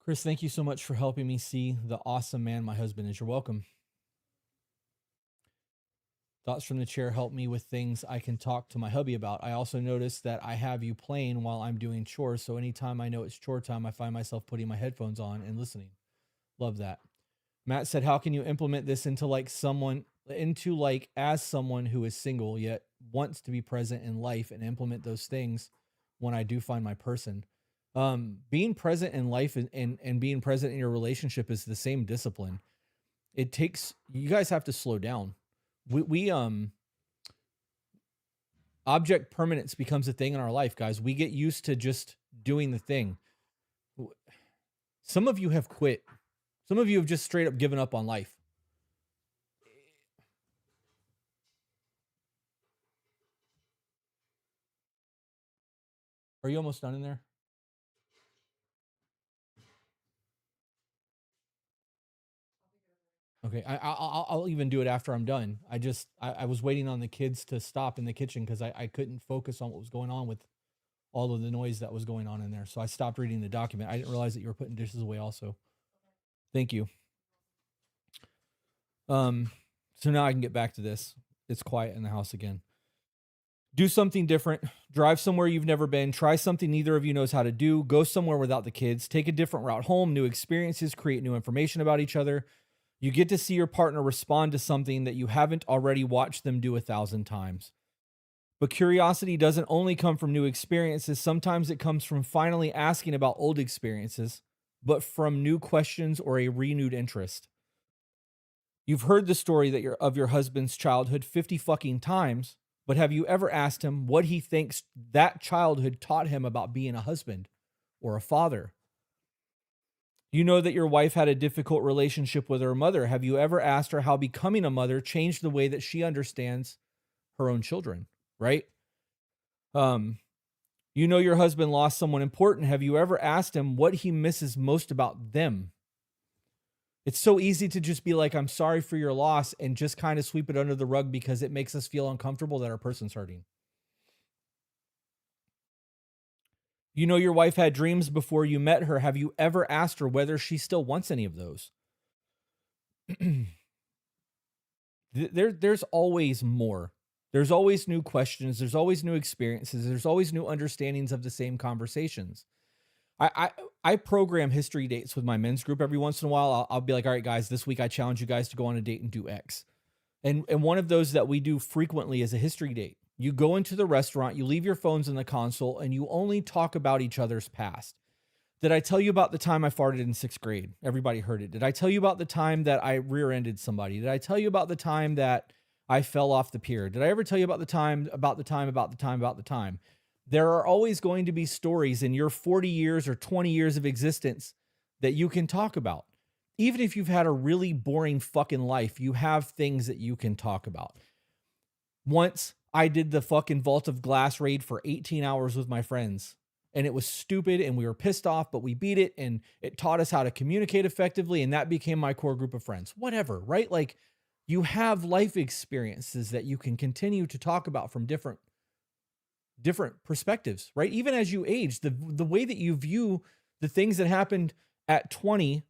Chris, thank you so much for helping me see the awesome man my husband is. You're welcome. Thoughts from the chair help me with things I can talk to my hubby about. I also notice that I have you playing while I'm doing chores. So anytime I know it's chore time, I find myself putting my headphones on and listening. Love that. Matt said, how can you implement this into as someone who is single yet wants to be present in life and implement those things when I do find my person? Being present in life and being present in your relationship is the same discipline. You guys have to slow down. We object permanence becomes a thing in our life, guys. We get used to just doing the thing. Some of you have quit. Some of you have just straight up given up on life. Are you almost done in there? Okay, I'll even do it after I'm done. I was waiting on the kids to stop in the kitchen because I couldn't focus on what was going on with all of the noise that was going on in there. So I stopped reading the document. I didn't realize that you were putting dishes away also. Thank you. So now I can get back to this. It's quiet in the house again. Do something different. Drive somewhere you've never been. Try something neither of you knows how to do. Go somewhere without the kids. Take a different route home. New experiences. Create new information about each other. You get to see your partner respond to something that you haven't already watched them do 1,000 times. But curiosity doesn't only come from new experiences. Sometimes it comes from finally asking about old experiences, but from new questions or a renewed interest. You've heard the story of your husband's childhood 50 fucking times, but have you ever asked him what he thinks that childhood taught him about being a husband or a father? You know that your wife had a difficult relationship with her mother. Have you ever asked her how becoming a mother changed the way that she understands her own children, right? You know your husband lost someone important. Have you ever asked him what he misses most about them? It's so easy to just be like, I'm sorry for your loss, and just kind of sweep it under the rug because it makes us feel uncomfortable that our person's hurting. You know your wife had dreams before you met her. Have you ever asked her whether she still wants any of those? There's always more. There's always new questions. There's always new experiences. There's always new understandings of the same conversations. I program history dates with my men's group every once in a while. I'll be like, all right, guys, this week I challenge you guys to go on a date and do X. And one of those that we do frequently is a history date. You go into the restaurant, you leave your phones in the console, and you only talk about each other's past. Did I tell you about the time I farted in 6th grade? Everybody heard it. Did I tell you about the time that I rear-ended somebody? Did I tell you about the time that I fell off the pier? Did I ever tell you about the time? There are always going to be stories in your 40 years or 20 years of existence that you can talk about. Even if you've had a really boring fucking life, you have things that you can talk about. Once I did the fucking Vault of Glass raid for 18 hours with my friends, and it was stupid and we were pissed off, but we beat it and it taught us how to communicate effectively, and that became my core group of friends. Whatever, right? Like, you have life experiences that you can continue to talk about from different perspectives, right? Even as you age, the way that you view the things that happened at 20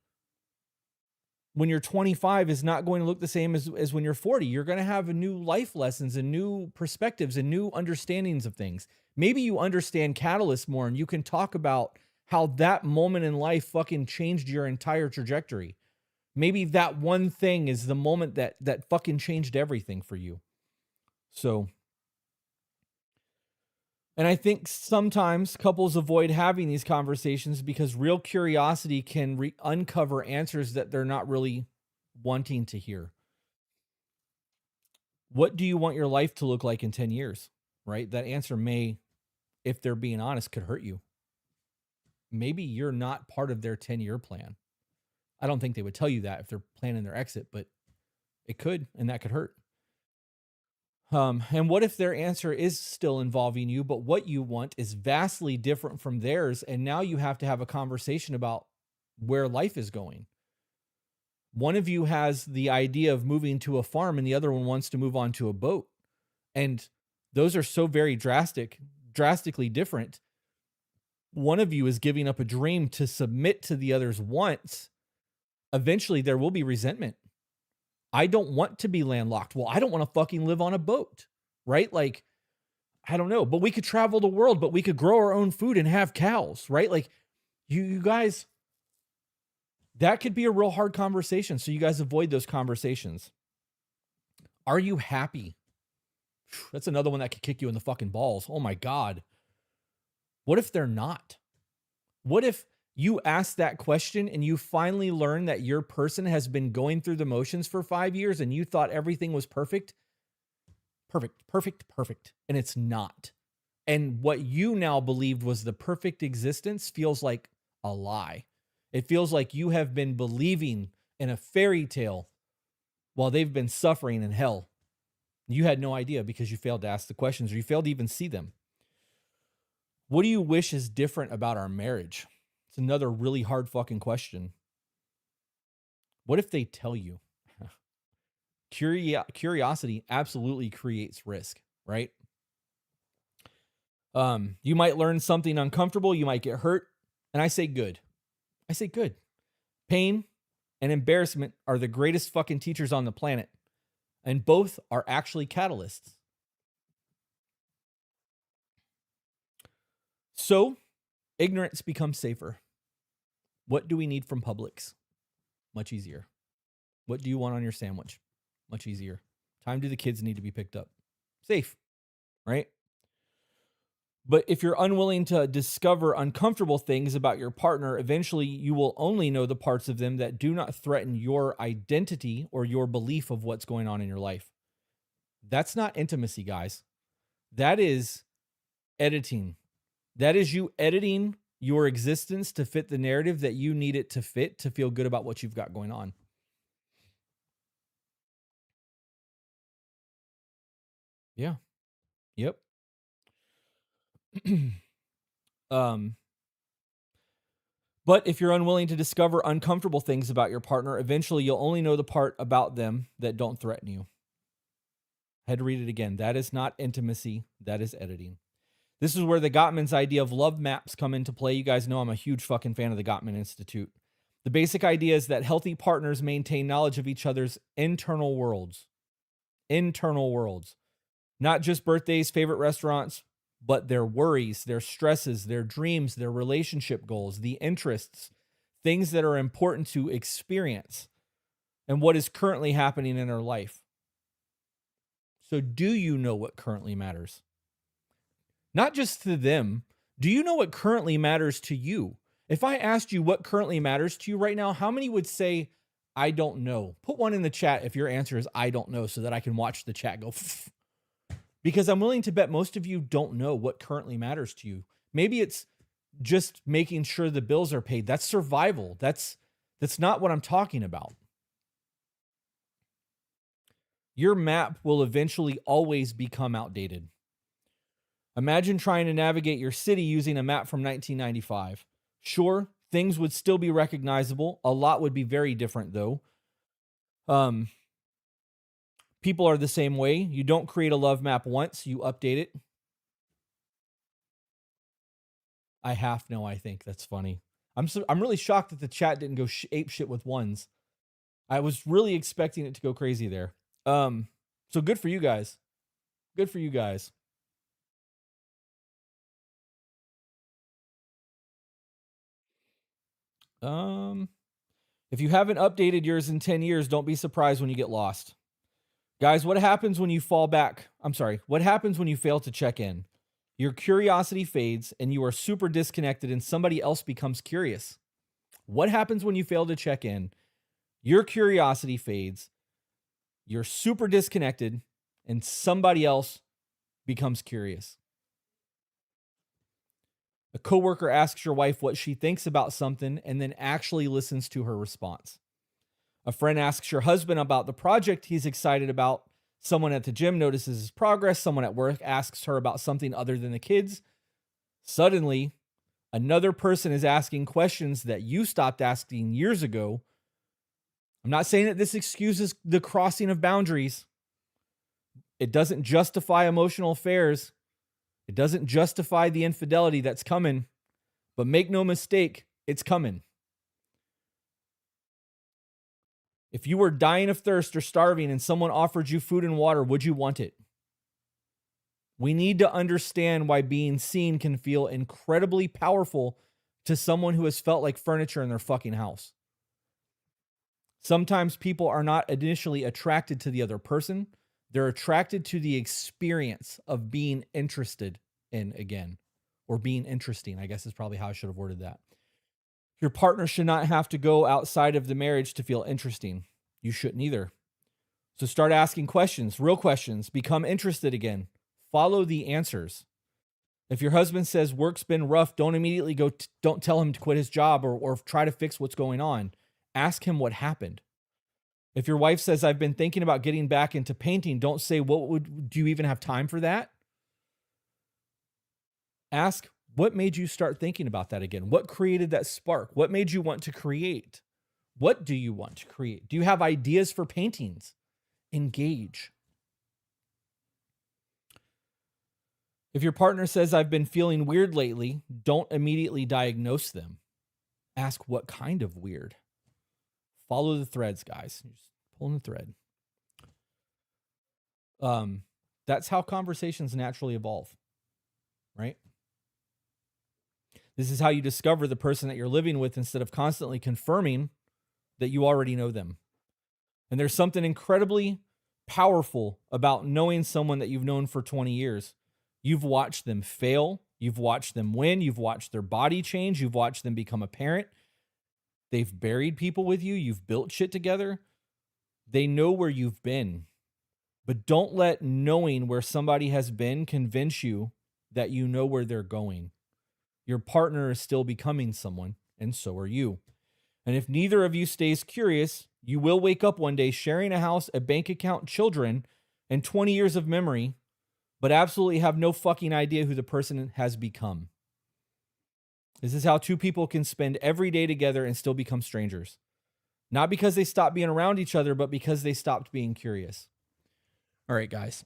when you're 25 is not going to look the same as when you're 40. You're going to have a new life lessons and new perspectives and new understandings of things. Maybe you understand Catalyst more and you can talk about how that moment in life fucking changed your entire trajectory. Maybe that one thing is the moment that fucking changed everything for you. So, and I think sometimes couples avoid having these conversations because real curiosity can uncover answers that they're not really wanting to hear. What do you want your life to look like in 10 years? Right? That answer may, if they're being honest, could hurt you. Maybe you're not part of their 10-year plan. I don't think they would tell you that if they're planning their exit, but it could, and that could hurt. And what if their answer is still involving you, but what you want is vastly different from theirs, and now you have to have a conversation about where life is going? One of you has the idea of moving to a farm, and the other one wants to move on to a boat. And those are so very drastically different. One of you is giving up a dream to submit to the other's wants. Eventually, there will be resentment. I don't want to be landlocked. Well, I don't want to fucking live on a boat, right? Like, I don't know, but we could travel the world, but we could grow our own food and have cows, right? Like, you guys, that could be a real hard conversation. So you guys avoid those conversations. Are you happy? That's another one that could kick you in the fucking balls. Oh my God. What if they're not? What if you ask that question and you finally learn that your person has been going through the motions for 5 years and you thought everything was perfect? Perfect. And it's not. And what you now believed was the perfect existence feels like a lie. It feels like you have been believing in a fairy tale while they've been suffering in hell. You had no idea because you failed to ask the questions or you failed to even see them. What do you wish is different about our marriage? It's another really hard fucking question. What if they tell you? Curiosity absolutely creates risk, right? You might learn something uncomfortable. You might get hurt. And I say good. Pain and embarrassment are the greatest fucking teachers on the planet. And both are actually catalysts. So, ignorance becomes safer. What do we need from Publix? Much easier. What do you want on your sandwich? Much easier. Time do the kids need to be picked up? Safe, right? But if you're unwilling to discover uncomfortable things about your partner, eventually you will only know the parts of them that do not threaten your identity or your belief of what's going on in your life. That's not intimacy, guys. That is editing. That is you editing your existence to fit the narrative that you need it to fit to feel good about what you've got going on. Yeah. Yep. But if you're unwilling to discover uncomfortable things about your partner, eventually you'll only know the part about them that don't threaten you. I had to read it again. That is not intimacy. That is editing. This is where the Gottman's idea of love maps come into play. You guys know I'm a huge fucking fan of the Gottman Institute. The basic idea is that healthy partners maintain knowledge of each other's internal worlds. Internal worlds. Not just birthdays, favorite restaurants, but their worries, their stresses, their dreams, their relationship goals, the interests, things that are important to experience, and what is currently happening in our life. So do you know what currently matters? Not just to them. Do you know what currently matters to you? If I asked you what currently matters to you right now, how many would say, I don't know? Put one in the chat if your answer is, I don't know, so that I can watch the chat go, because I'm willing to bet most of you don't know what currently matters to you. Maybe it's just making sure the bills are paid. That's survival. That's not what I'm talking about. Your map will eventually always become outdated. Imagine trying to navigate your city using a map from 1995. Sure, things would still be recognizable. A lot would be very different, though. People are the same way. You don't create a love map once, you update it. I think. That's funny. I'm really shocked that the chat didn't go ape shit with ones. I was really expecting it to go crazy there. So good for you guys. Good for you guys. If you haven't updated yours in 10 years, don't be surprised when you get lost. Guys, what happens when you fall back? What happens when you fail to check in? Your curiosity fades and you are super disconnected and somebody else becomes curious. What happens when you fail to check in? Your curiosity fades, you're super disconnected, and somebody else becomes curious. A coworker asks your wife what she thinks about something and then actually listens to her response. A friend asks your husband about the project he's excited about. Someone at the gym notices his progress. Someone at work asks her about something other than the kids. Suddenly, another person is asking questions that you stopped asking years ago. I'm not saying that this excuses the crossing of boundaries. It doesn't justify emotional affairs. It doesn't justify the infidelity that's coming. But make no mistake, it's coming. If you were dying of thirst or starving and someone offered you food and water, would you want it? We need to understand why being seen can feel incredibly powerful to someone who has felt like furniture in their fucking house. Sometimes people are not initially attracted to the other person. They're attracted to the experience of being interested in again, or being interesting, I guess is probably how I should have worded that. Your partner should not have to go outside of the marriage to feel interesting. You shouldn't either. So start asking questions, real questions. Become interested again. Follow the answers. If your husband says work's been rough, don't immediately go, don't tell him to quit his job or try to fix what's going on. Ask him what happened. If your wife says, I've been thinking about getting back into painting, don't say, do you even have time for that? Ask, what made you start thinking about that again? What created that spark? What made you want to create? What do you want to create? Do you have ideas for paintings? Engage. If your partner says, I've been feeling weird lately, don't immediately diagnose them. Ask what kind of weird. Follow the threads, guys. You're just pulling the thread. That's how conversations naturally evolve, right? This is how you discover the person that you're living with instead of constantly confirming that you already know them. And there's something incredibly powerful about knowing someone that you've known for 20 years. You've watched them fail. You've watched them win. You've watched their body change. You've watched them become a parent. They've buried people with you. You've built shit together. They know where you've been. But don't let knowing where somebody has been convince you that you know where they're going. Your partner is still becoming someone, and so are you. And if neither of you stays curious, you will wake up one day sharing a house, a bank account, children, and 20 years of memory, but absolutely have no fucking idea who the person has become. This is how two people can spend every day together and still become strangers. Not because they stopped being around each other, but because they stopped being curious. All right, guys.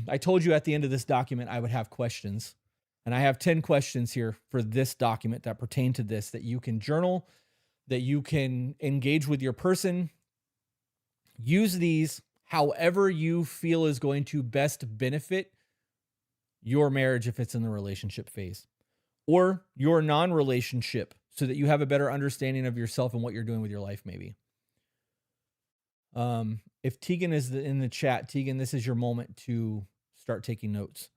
I told you at the end of this document I would have questions. And I have 10 questions here for this document that pertain to this, that you can journal, that you can engage with your person. Use these however you feel is going to best benefit your marriage if it's in the relationship phase, or your non-relationship, so that you have a better understanding of yourself and what you're doing with your life, maybe. If Tegan is in the chat, Tegan, this is your moment to start taking notes.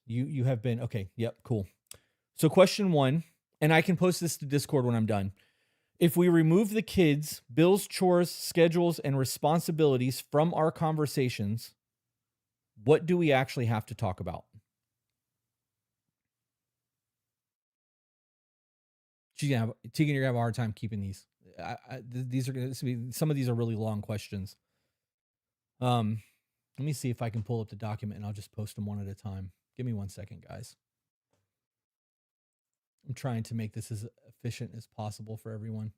You have been, okay, yep, cool. So question 1, and I can post this to Discord when I'm done. If we remove the kids, bills, chores, schedules, and responsibilities from our conversations, what do we actually have to talk about? Tegan, you're gonna have a hard time keeping these. These are going to be, some of these are really long questions. Let me see if I can pull up the document and I'll just post them one at a time. Give me 1 second, guys. I'm trying to make this as efficient as possible for everyone.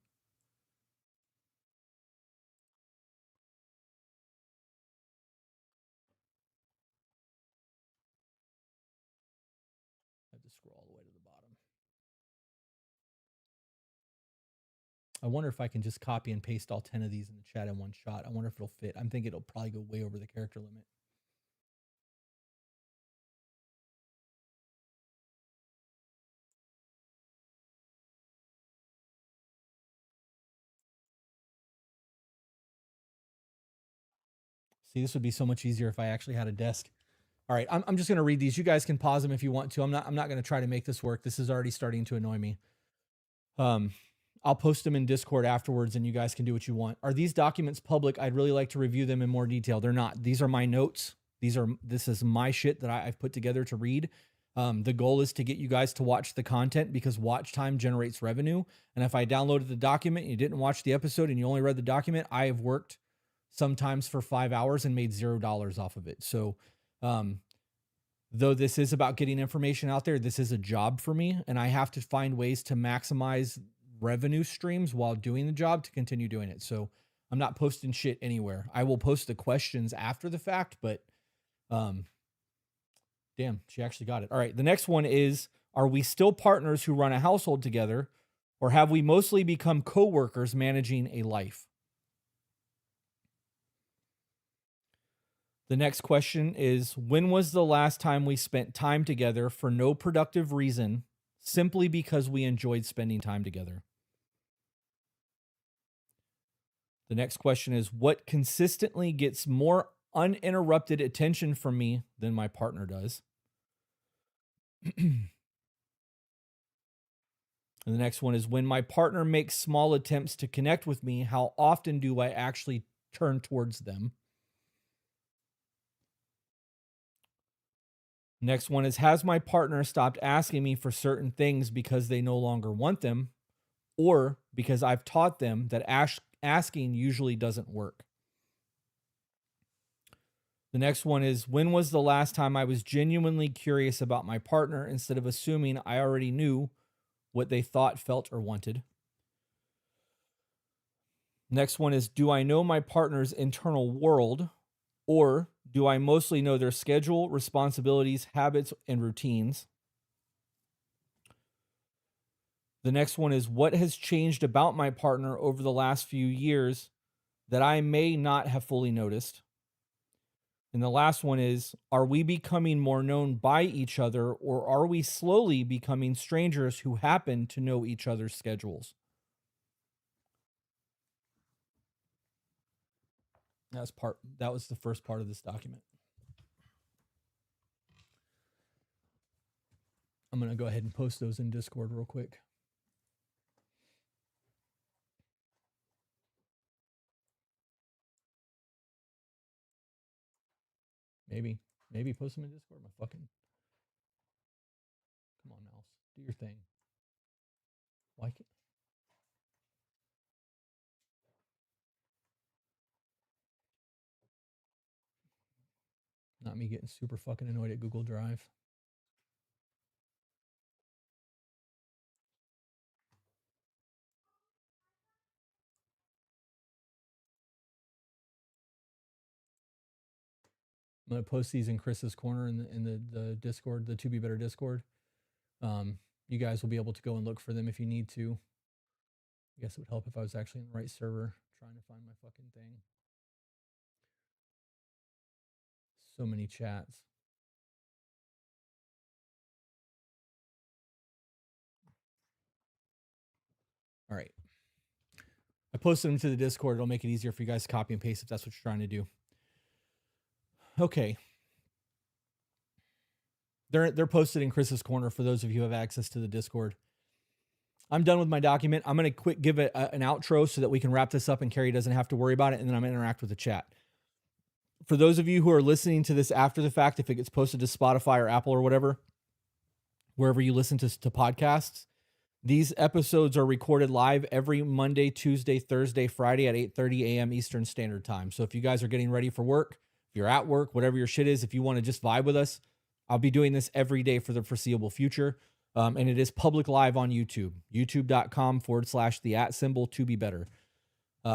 I have to scroll all the way to the bottom. I wonder if I can just copy and paste all 10 of these in the chat in one shot. I wonder if it'll fit. I'm thinking it'll probably go way over the character limit. See, this would be so much easier if I actually had a desk. All right, I'm just going to read these. You guys can pause them if you want to. I'm not going to try to make this work. This is already starting to annoy me. I'll post them in Discord afterwards and you guys can do what you want. Are these documents public? I'd really like to review them in more detail. They're not. These are my notes. This is my shit that I've put together to read. The goal is to get you guys to watch the content because watch time generates revenue. And if I downloaded the document and you didn't watch the episode and you only read the document, I have worked sometimes for 5 hours and made $0 off of it. So, though this is about getting information out there, this is a job for me and I have to find ways to maximize revenue streams while doing the job to continue doing it. So I'm not posting shit anywhere. I will post the questions after the fact, but damn, she actually got it. All right. The next one is, are we still partners who run a household together, or have we mostly become co-workers managing a life? The next question is, when was the last time we spent time together for no productive reason, simply because we enjoyed spending time together? The next question is, what consistently gets more uninterrupted attention from me than my partner does? And the next one is, when my partner makes small attempts to connect with me, how often do I actually turn towards them? Next one is, has my partner stopped asking me for certain things because they no longer want them, or because I've taught them that asking usually doesn't work? The next one is, when was the last time I was genuinely curious about my partner instead of assuming I already knew what they thought, felt, or wanted? Next one is, do I know my partner's internal world, or do I mostly know their schedule, responsibilities, habits, and routines? The next one is, what has changed about my partner over the last few years that I may not have fully noticed? And the last one is, are we becoming more known by each other, or are we slowly becoming strangers who happen to know each other's schedules? That was the first part of this document. I'm going to go ahead and post those in Discord real quick. Maybe post them in Discord. My fucking, come on, mouse, do your thing. Why can't? Not me getting super fucking annoyed at Google Drive. I'm gonna post these in Chris's corner in the Discord, the To Be Better Discord. You guys will be able to go and look for them if you need to. I guess it would help if I was actually in the right server trying to find my fucking thing. So many chats. All right. I posted them to the Discord. It'll make it easier for you guys to copy and paste if that's what you're trying to do. Okay. They're posted in Chris's corner for those of you who have access to the Discord. I'm done with my document. I'm going to give it an outro so that we can wrap this up and Carrie doesn't have to worry about it, and then I'm going to interact with the chat. For those of you who are listening to this after the fact, if it gets posted to Spotify or Apple or whatever, wherever you listen to podcasts, these episodes are recorded live every Monday, Tuesday, Thursday, Friday at 8:30 a.m. Eastern Standard Time. So if you guys are getting ready for work, if you're at work, whatever your shit is, if you want to just vibe with us, I'll be doing this every day for the foreseeable future. And it is public live on YouTube, youtube.com/the@ to be better.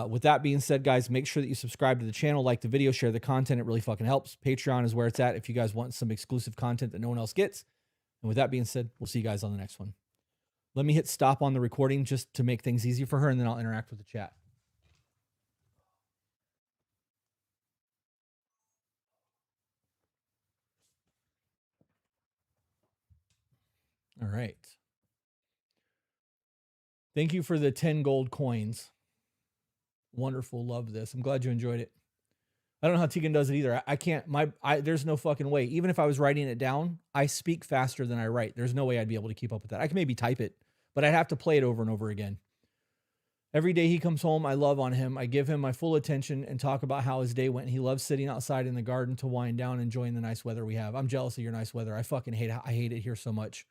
With that being said, guys, make sure that you subscribe to the channel, like the video, share the content. It really fucking helps. Patreon is where it's at if you guys want some exclusive content that no one else gets. And with that being said, we'll see you guys on the next one. Let me hit stop on the recording just to make things easy for her, and then I'll interact with the chat. All right. Thank you for the 10 gold coins. Wonderful. Love this. I'm glad you enjoyed it. I don't know how Tegan does it either. I can't, there's no fucking way. Even if I was writing it down, I speak faster than I write. There's no way I'd be able to keep up with that. I can maybe type it, but I'd have to play it over and over again. Every day he comes home, I love on him. I give him my full attention and talk about how his day went. He loves sitting outside in the garden to wind down, enjoying the nice weather we have. I'm jealous of your nice weather. I fucking hate it here so much.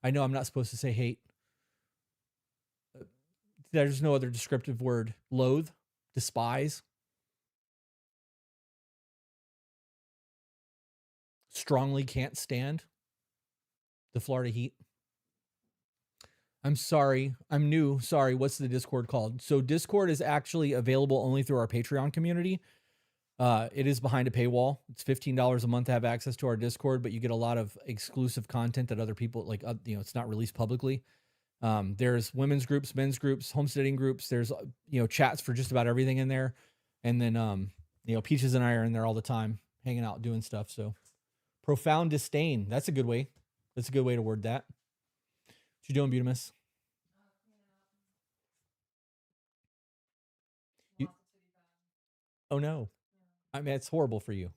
I know I'm not supposed to say hate. There's no other descriptive word. Loathe, despise, strongly can't stand the Florida heat. I'm sorry. I'm new. Sorry. What's the Discord called? So Discord is actually available only through our Patreon community. It is behind a paywall. It's $15 a month to have access to our Discord, but you get a lot of exclusive content that other people like, it's not released publicly. There's women's groups, men's groups, homesteading groups. There's, chats for just about everything in there. And then, Peaches and I are in there all the time. hanging out, doing stuff. So profound disdain. That's a good way. That's a good way to word that. What you doing, Butamus? You, Lots of titty fat. oh no. Yeah. I mean, it's horrible for you.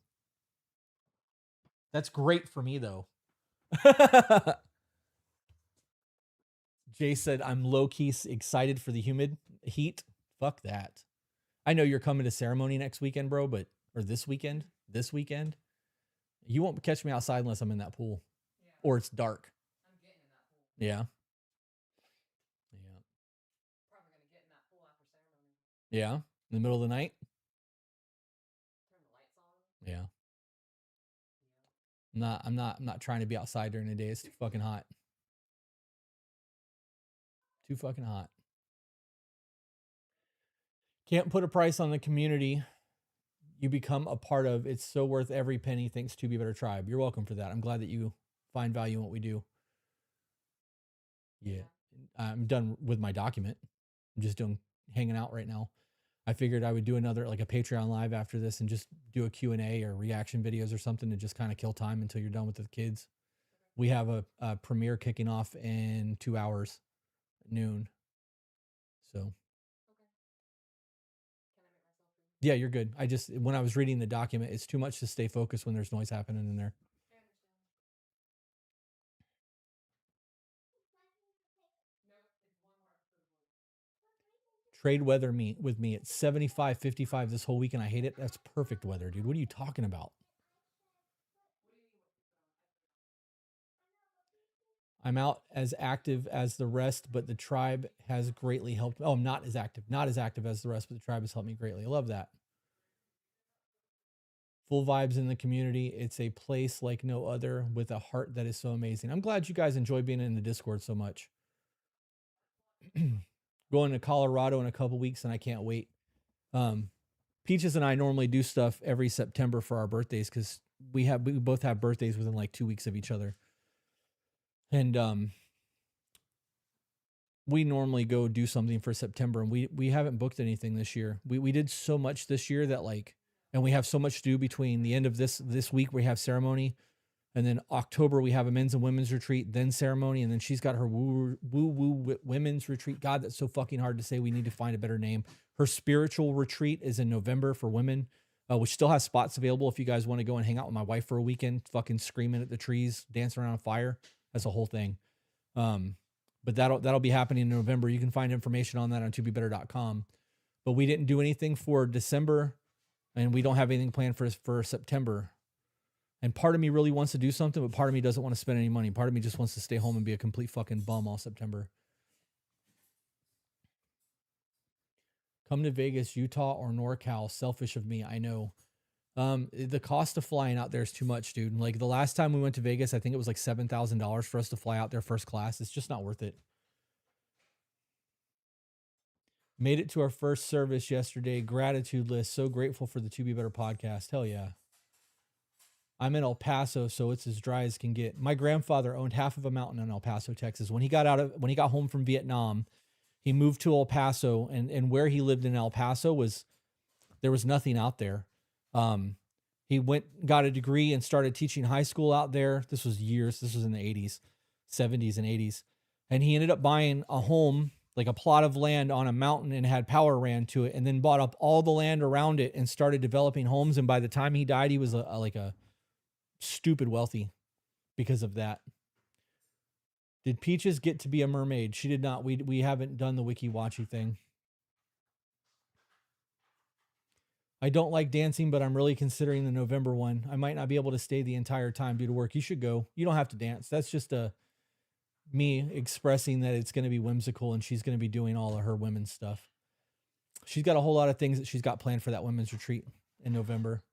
That's great for me though. Jay said, I'm low key excited for the humid heat. Fuck that. I know you're coming to ceremony next weekend, bro, or this weekend. You won't catch me outside unless I'm in that pool Yeah. or it's dark. I'm getting in that pool. Yeah. Probably gonna get in that pool after ceremony. Yeah. In the middle of the night. Turn the lights on. Yeah. Yeah. I'm not trying to be outside during the day. It's too fucking hot. Too fucking hot. Can't put a price on the community you become a part of. It's so worth every penny. Thanks to Be Better Tribe. You're welcome for that. I'm glad that you find value in what we do. Yeah. I'm done with my document. I'm just hanging out right now. I figured I would do another, like a Patreon live after this and just do a Q&A or reaction videos or something to just kind of kill time until you're done with the kids. We have a premiere kicking off in 2 hours, noon. So. Okay. Can I make myself free? Yeah, you're good. When I was reading the document, it's too much to stay focused when there's noise happening in there. I understand. Nope, it's one more episode of Trade weather with me. It's 75, 55 this whole week, and I hate it. That's perfect weather, dude. What are you talking about? What do you mean? I'm out as active as the rest, but the tribe has greatly helped. Oh, I'm not as active. Not as active as the rest, but the tribe has helped me greatly. I love that. Full vibes in the community. It's a place like no other with a heart that is so amazing. I'm glad you guys enjoy being in the Discord so much. Going to Colorado in a couple weeks, and I can't wait. Peaches and I normally do stuff every September for our birthdays because we both have birthdays within like 2 weeks of each other. And we normally go do something for September, and we haven't booked anything this year. We did so much this year that and we have so much to do between the end of this week we have ceremony, and then October we have a men's and women's retreat, then ceremony, and then she's got her woo women's retreat. God, that's so fucking hard to say. We need to find a better name. Her spiritual retreat is in November for women, which still has spots available if you guys want to go and hang out with my wife for a weekend, fucking screaming at the trees, dancing around a fire. That's a whole thing. But that'll be happening in November. You can find information on that on tobebetter.com. But we didn't do anything for December, and we don't have anything planned for September. And part of me really wants to do something, but part of me doesn't want to spend any money. Part of me just wants to stay home and be a complete fucking bum all September. Come to Vegas, Utah, or NorCal. Selfish of me, I know. The cost of flying out there is too much, dude. Like the last time we went to Vegas, I think it was like $7,000 for us to fly out there first class. It's just not worth it. Made it to our first service yesterday. Gratitude list. So grateful for the To Be Better podcast. Hell yeah. I'm in El Paso, so it's as dry as can get. My grandfather owned half of a mountain in El Paso, Texas. When he got home from Vietnam, he moved to El Paso, and where he lived in El Paso there was nothing out there. He got a degree and started teaching high school out there. This was in the 80s, 70s and 80s. And he ended up buying a home, like a plot of land on a mountain, and had power ran to it, and then bought up all the land around it and started developing homes. And by the time he died, he was like a stupid wealthy because of that. Did Peaches get to be a mermaid? She did not. We haven't done the Wiki Watchy thing. I don't like dancing, but I'm really considering the November one. I might not be able to stay the entire time due to work. You should go. You don't have to dance. That's just me expressing that it's going to be whimsical, and she's going to be doing all of her women's stuff. She's got a whole lot of things that she's got planned for that women's retreat in November.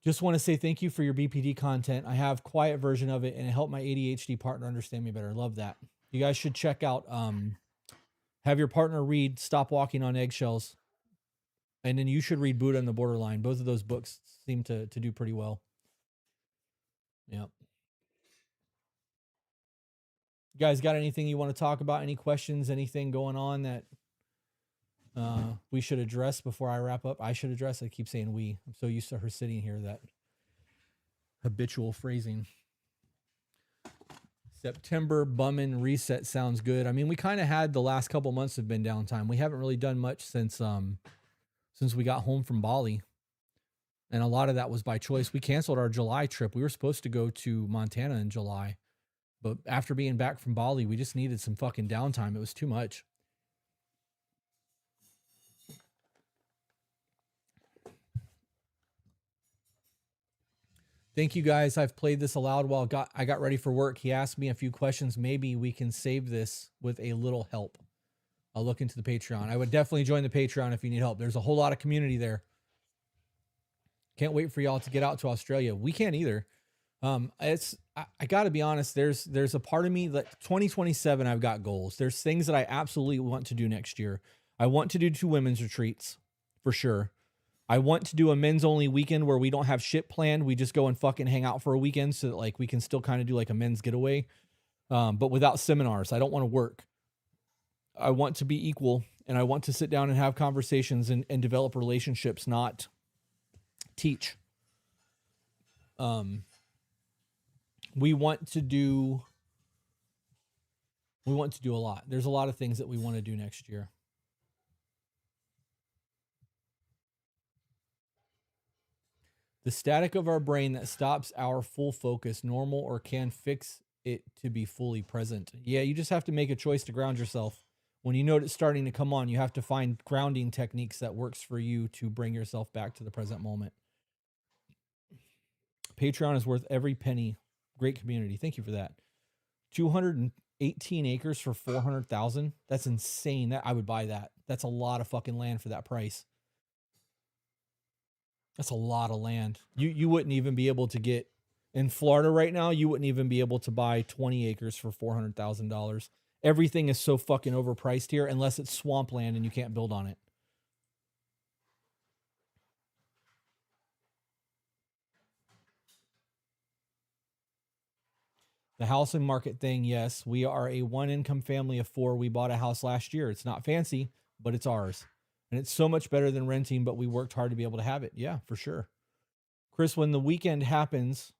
Just want to say thank you for your BPD content. I have quiet version of it, and it helped my ADHD partner understand me better. Love that. You guys should check out, have your partner read Stop Walking on Eggshells. And then you should read Buddha and the Borderline. Both of those books seem to do pretty well. Yep. You guys got anything you want to talk about? Any questions? Anything going on that we should address before I wrap up. I should address. I keep saying we. I'm so used to her sitting here, that habitual phrasing. September bummin' reset sounds good. I mean, we kind of had the last couple months have been downtime. We haven't really done much since we got home from Bali. And a lot of that was by choice. We canceled our July trip. We were supposed to go to Montana in July. But after being back from Bali, we just needed some fucking downtime. It was too much. Thank you guys. I've played this aloud while I got ready for work. He asked me a few questions. Maybe we can save this with a little help. I'll look into the Patreon. I would definitely join the Patreon if you need help. There's a whole lot of community there. Can't wait for y'all to get out to Australia. We can't either. I got to be honest. There's a part of me that 2027, I've got goals. There's things that I absolutely want to do next year. I want to do 2 women's retreats for sure. I want to do a men's only weekend where we don't have shit planned. We just go and fucking hang out for a weekend so that like we can still kind of do like a men's getaway. But without seminars. I don't want to work. I want to be equal, and I want to sit down and have conversations and develop relationships, not teach. We want to do a lot. There's a lot of things that we want to do next year. The static of our brain that stops our full focus, normal or can fix it to be fully present. Yeah, you just have to make a choice to ground yourself. When you know it's starting to come on, you have to find grounding techniques that works for you to bring yourself back to the present moment. Patreon is worth every penny. Great community. Thank you for that. 218 acres for 400,000. That's insane. That I would buy that. That's a lot of fucking land for that price. That's a lot of land. You wouldn't even be able to get in Florida right now. You wouldn't even be able to buy 20 acres for $400,000. Everything is so fucking overpriced here unless it's swampland and you can't build on it. The housing market thing, yes. We are a 1-income family of 4. We bought a house last year. It's not fancy, but it's ours. And it's so much better than renting, but we worked hard to be able to have it. Yeah, for sure. Chris, when that weekend happens,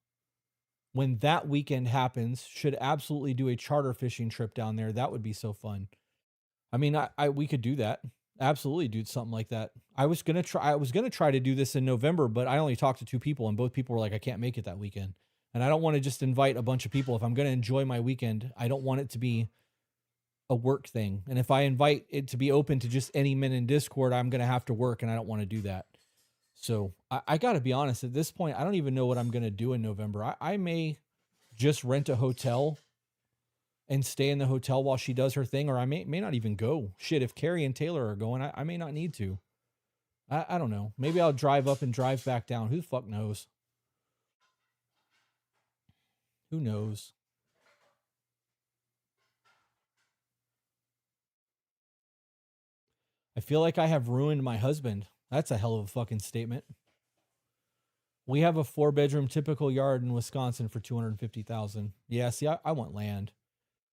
should absolutely do a charter fishing trip down there. That would be so fun. I mean, we could do that. Absolutely do something like that. I was going to try to do this in November, but I only talked to 2 people and both people were like, I can't make it that weekend. And I don't want to just invite a bunch of people. If I'm going to enjoy my weekend, I don't want it to be a work thing. And if I invite it to be open to just any men in Discord, I'm going to have to work and I don't want to do that. So I got to be honest, at this point, I don't even know what I'm going to do in November. I may just rent a hotel and stay in the hotel while she does her thing, or I may not even go. Shit, if Carrie and Taylor are going, I may not need to. I don't know. Maybe I'll drive up and drive back down. Who the fuck knows? Who knows? I feel like I have ruined my husband. That's a hell of a fucking statement. We have a 4-bedroom typical yard in Wisconsin for $250,000. Yeah, see, I want land.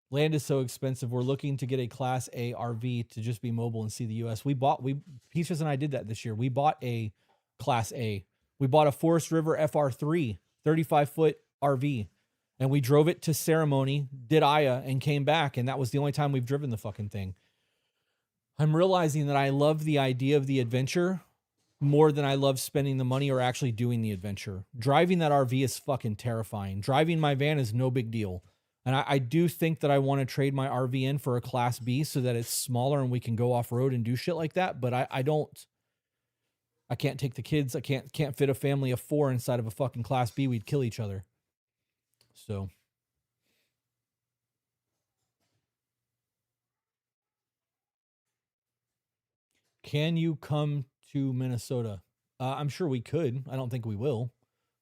Land is so expensive. We're looking to get a Class A RV to just be mobile and see the U.S. Peaches and I did that this year. We bought a Class A. We bought a Forest River FR3, 35-foot RV. And we drove it to ceremony, did Aya, and came back. And that was the only time we've driven the fucking thing. I'm realizing that I love the idea of the adventure more than I love spending the money or actually doing the adventure. Driving that RV is fucking terrifying. Driving my van is no big deal. And I do think that I want to trade my RV in for a Class B so that it's smaller and we can go off road and do shit like that. But I can't take the kids. I can't fit a family of 4 inside of a fucking Class B. We'd kill each other. So. Can you come to Minnesota? I'm sure we could. I don't think we will.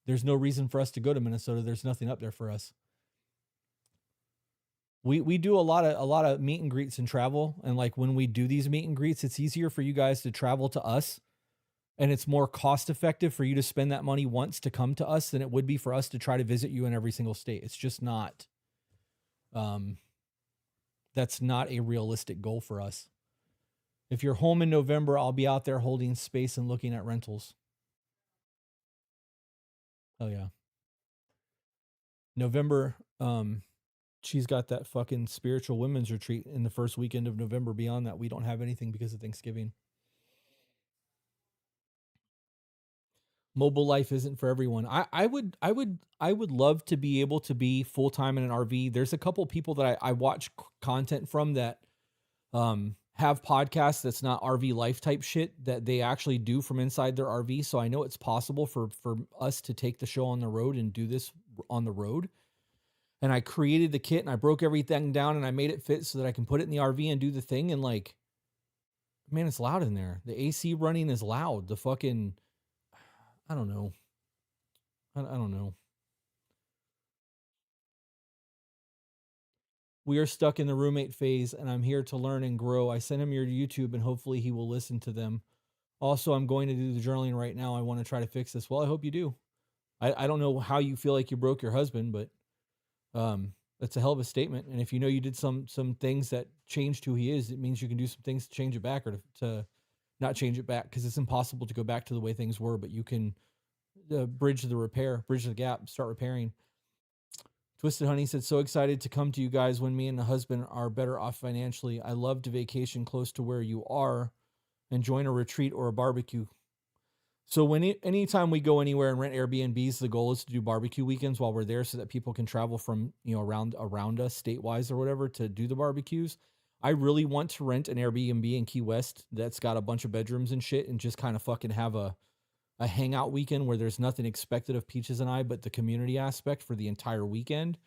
There's no reason for us to go to Minnesota. There's nothing up there for us. We do a lot of meet and greets and travel. And like when we do these meet and greets, it's easier for you guys to travel to us. And it's more cost effective for you to spend that money once to come to us than it would be for us to try to visit you in every single state. It's just not, that's not a realistic goal for us. If you're home in November, I'll be out there holding space and looking at rentals. Oh yeah. November, she's got that fucking spiritual women's retreat in the first weekend of November. Beyond that, we don't have anything because of Thanksgiving. Mobile life isn't for everyone. I would love to be able to be full-time in an RV. There's a couple people that I watch content from that have podcasts that's not RV life type shit that they actually do from inside their RV. So I know it's possible for us to take the show on the road and do this on the road. And I created the kit and I broke everything down and I made it fit so that I can put it in the RV and do the thing. And like, man, it's loud in there. The AC running is loud. The fucking, I don't know. I don't know. We are stuck in the roommate phase and I'm here to learn and grow. I sent him your YouTube and hopefully he will listen to them. Also, I'm going to do the journaling right now. I want to try to fix this. Well, I hope you do. I don't know how you feel like you broke your husband, but that's a hell of a statement. And if you know you did some things that changed who he is, it means you can do some things to change it back or to not change it back, because it's impossible to go back to the way things were, but you can bridge the gap, start repairing. Twisted Honey said, so excited to come to you guys when me and the husband are better off financially. I love to vacation close to where you are and join a retreat or a barbecue. So anytime we go anywhere and rent Airbnbs, the goal is to do barbecue weekends while we're there so that people can travel from, around us statewise or whatever to do the barbecues. I really want to rent an Airbnb in Key West that's got a bunch of bedrooms and shit and just kind of fucking have a hangout weekend where there's nothing expected of Peaches and I but the community aspect for the entire weekend.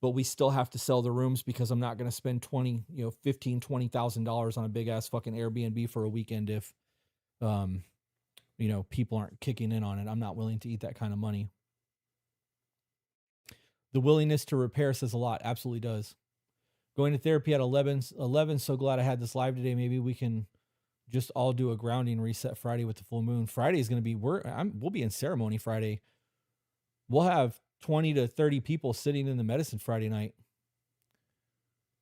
But we still have to sell the rooms because I'm not going to spend $20,000 on a big ass fucking Airbnb for a weekend if people aren't kicking in on it. I'm not willing to eat that kind of money. The willingness to repair says a lot. Absolutely does. Going to therapy at 11. So glad I had this live today. Maybe we can just all do a grounding reset Friday with the full moon. Friday is going to be, we'll be in ceremony Friday. We'll have 20 to 30 people sitting in the medicine Friday night.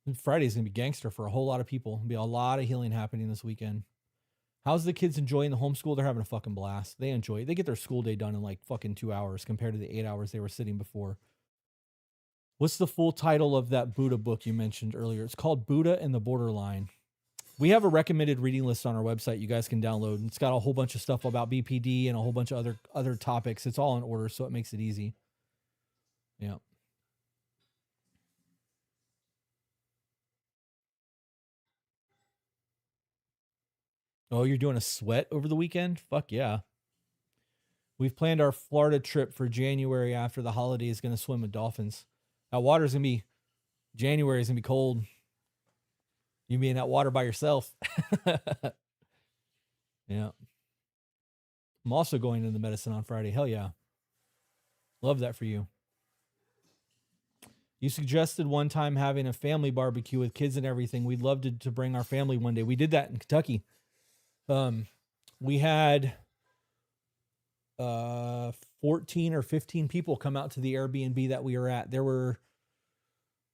And Friday is going to be gangster for a whole lot of people. There'll be a lot of healing happening this weekend. How's the kids enjoying the homeschool? They're having a fucking blast. They enjoy it. They get their school day done in like fucking 2 hours compared to the 8 hours they were sitting before. What's the full title of that Buddha book you mentioned earlier? It's called Buddha and the Borderline. We have a recommended reading list on our website you guys can download. It's got a whole bunch of stuff about BPD and a whole bunch of other topics. It's all in order, so it makes it easy. Yeah. Oh, you're doing a sweat over the weekend? Fuck yeah. We've planned our Florida trip for January after the holidays. Going to swim with dolphins. That water's going to be, January is going to be cold. You be in that water by yourself. Yeah. I'm also going to the medicine on Friday. Hell yeah. Love that for you. You suggested one time having a family barbecue with kids and everything. We'd love to bring our family one day. We did that in Kentucky. We had 14 or 15 people come out to the Airbnb that we were at. There were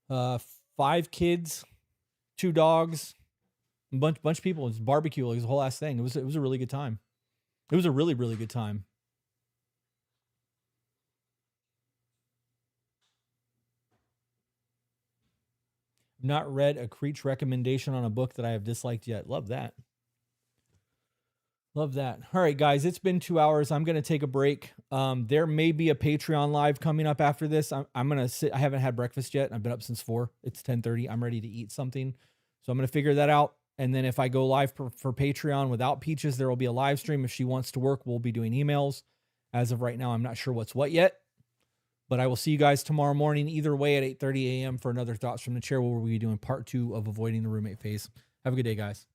5 kids, 2 dogs, a bunch of people. It was barbecue. It was a whole ass thing. It was a really good time. It was a really, really good time. Not read a Creech recommendation on a book that I have disliked yet. Love that. Love that. All right, guys, it's been 2 hours. I'm going to take a break. There may be a Patreon live coming up after this. I'm going to sit. I haven't had breakfast yet. I've been up since 4. It's 10:30. I'm ready to eat something. So I'm going to figure that out. And then if I go live for Patreon without Peaches, there will be a live stream. If she wants to work, we'll be doing emails. As of right now, I'm not sure what's what yet. But I will see you guys tomorrow morning, either way at 8:30 a.m. for another Thoughts from the Chair, where we'll be doing part 2 of avoiding the roommate phase. Have a good day, guys.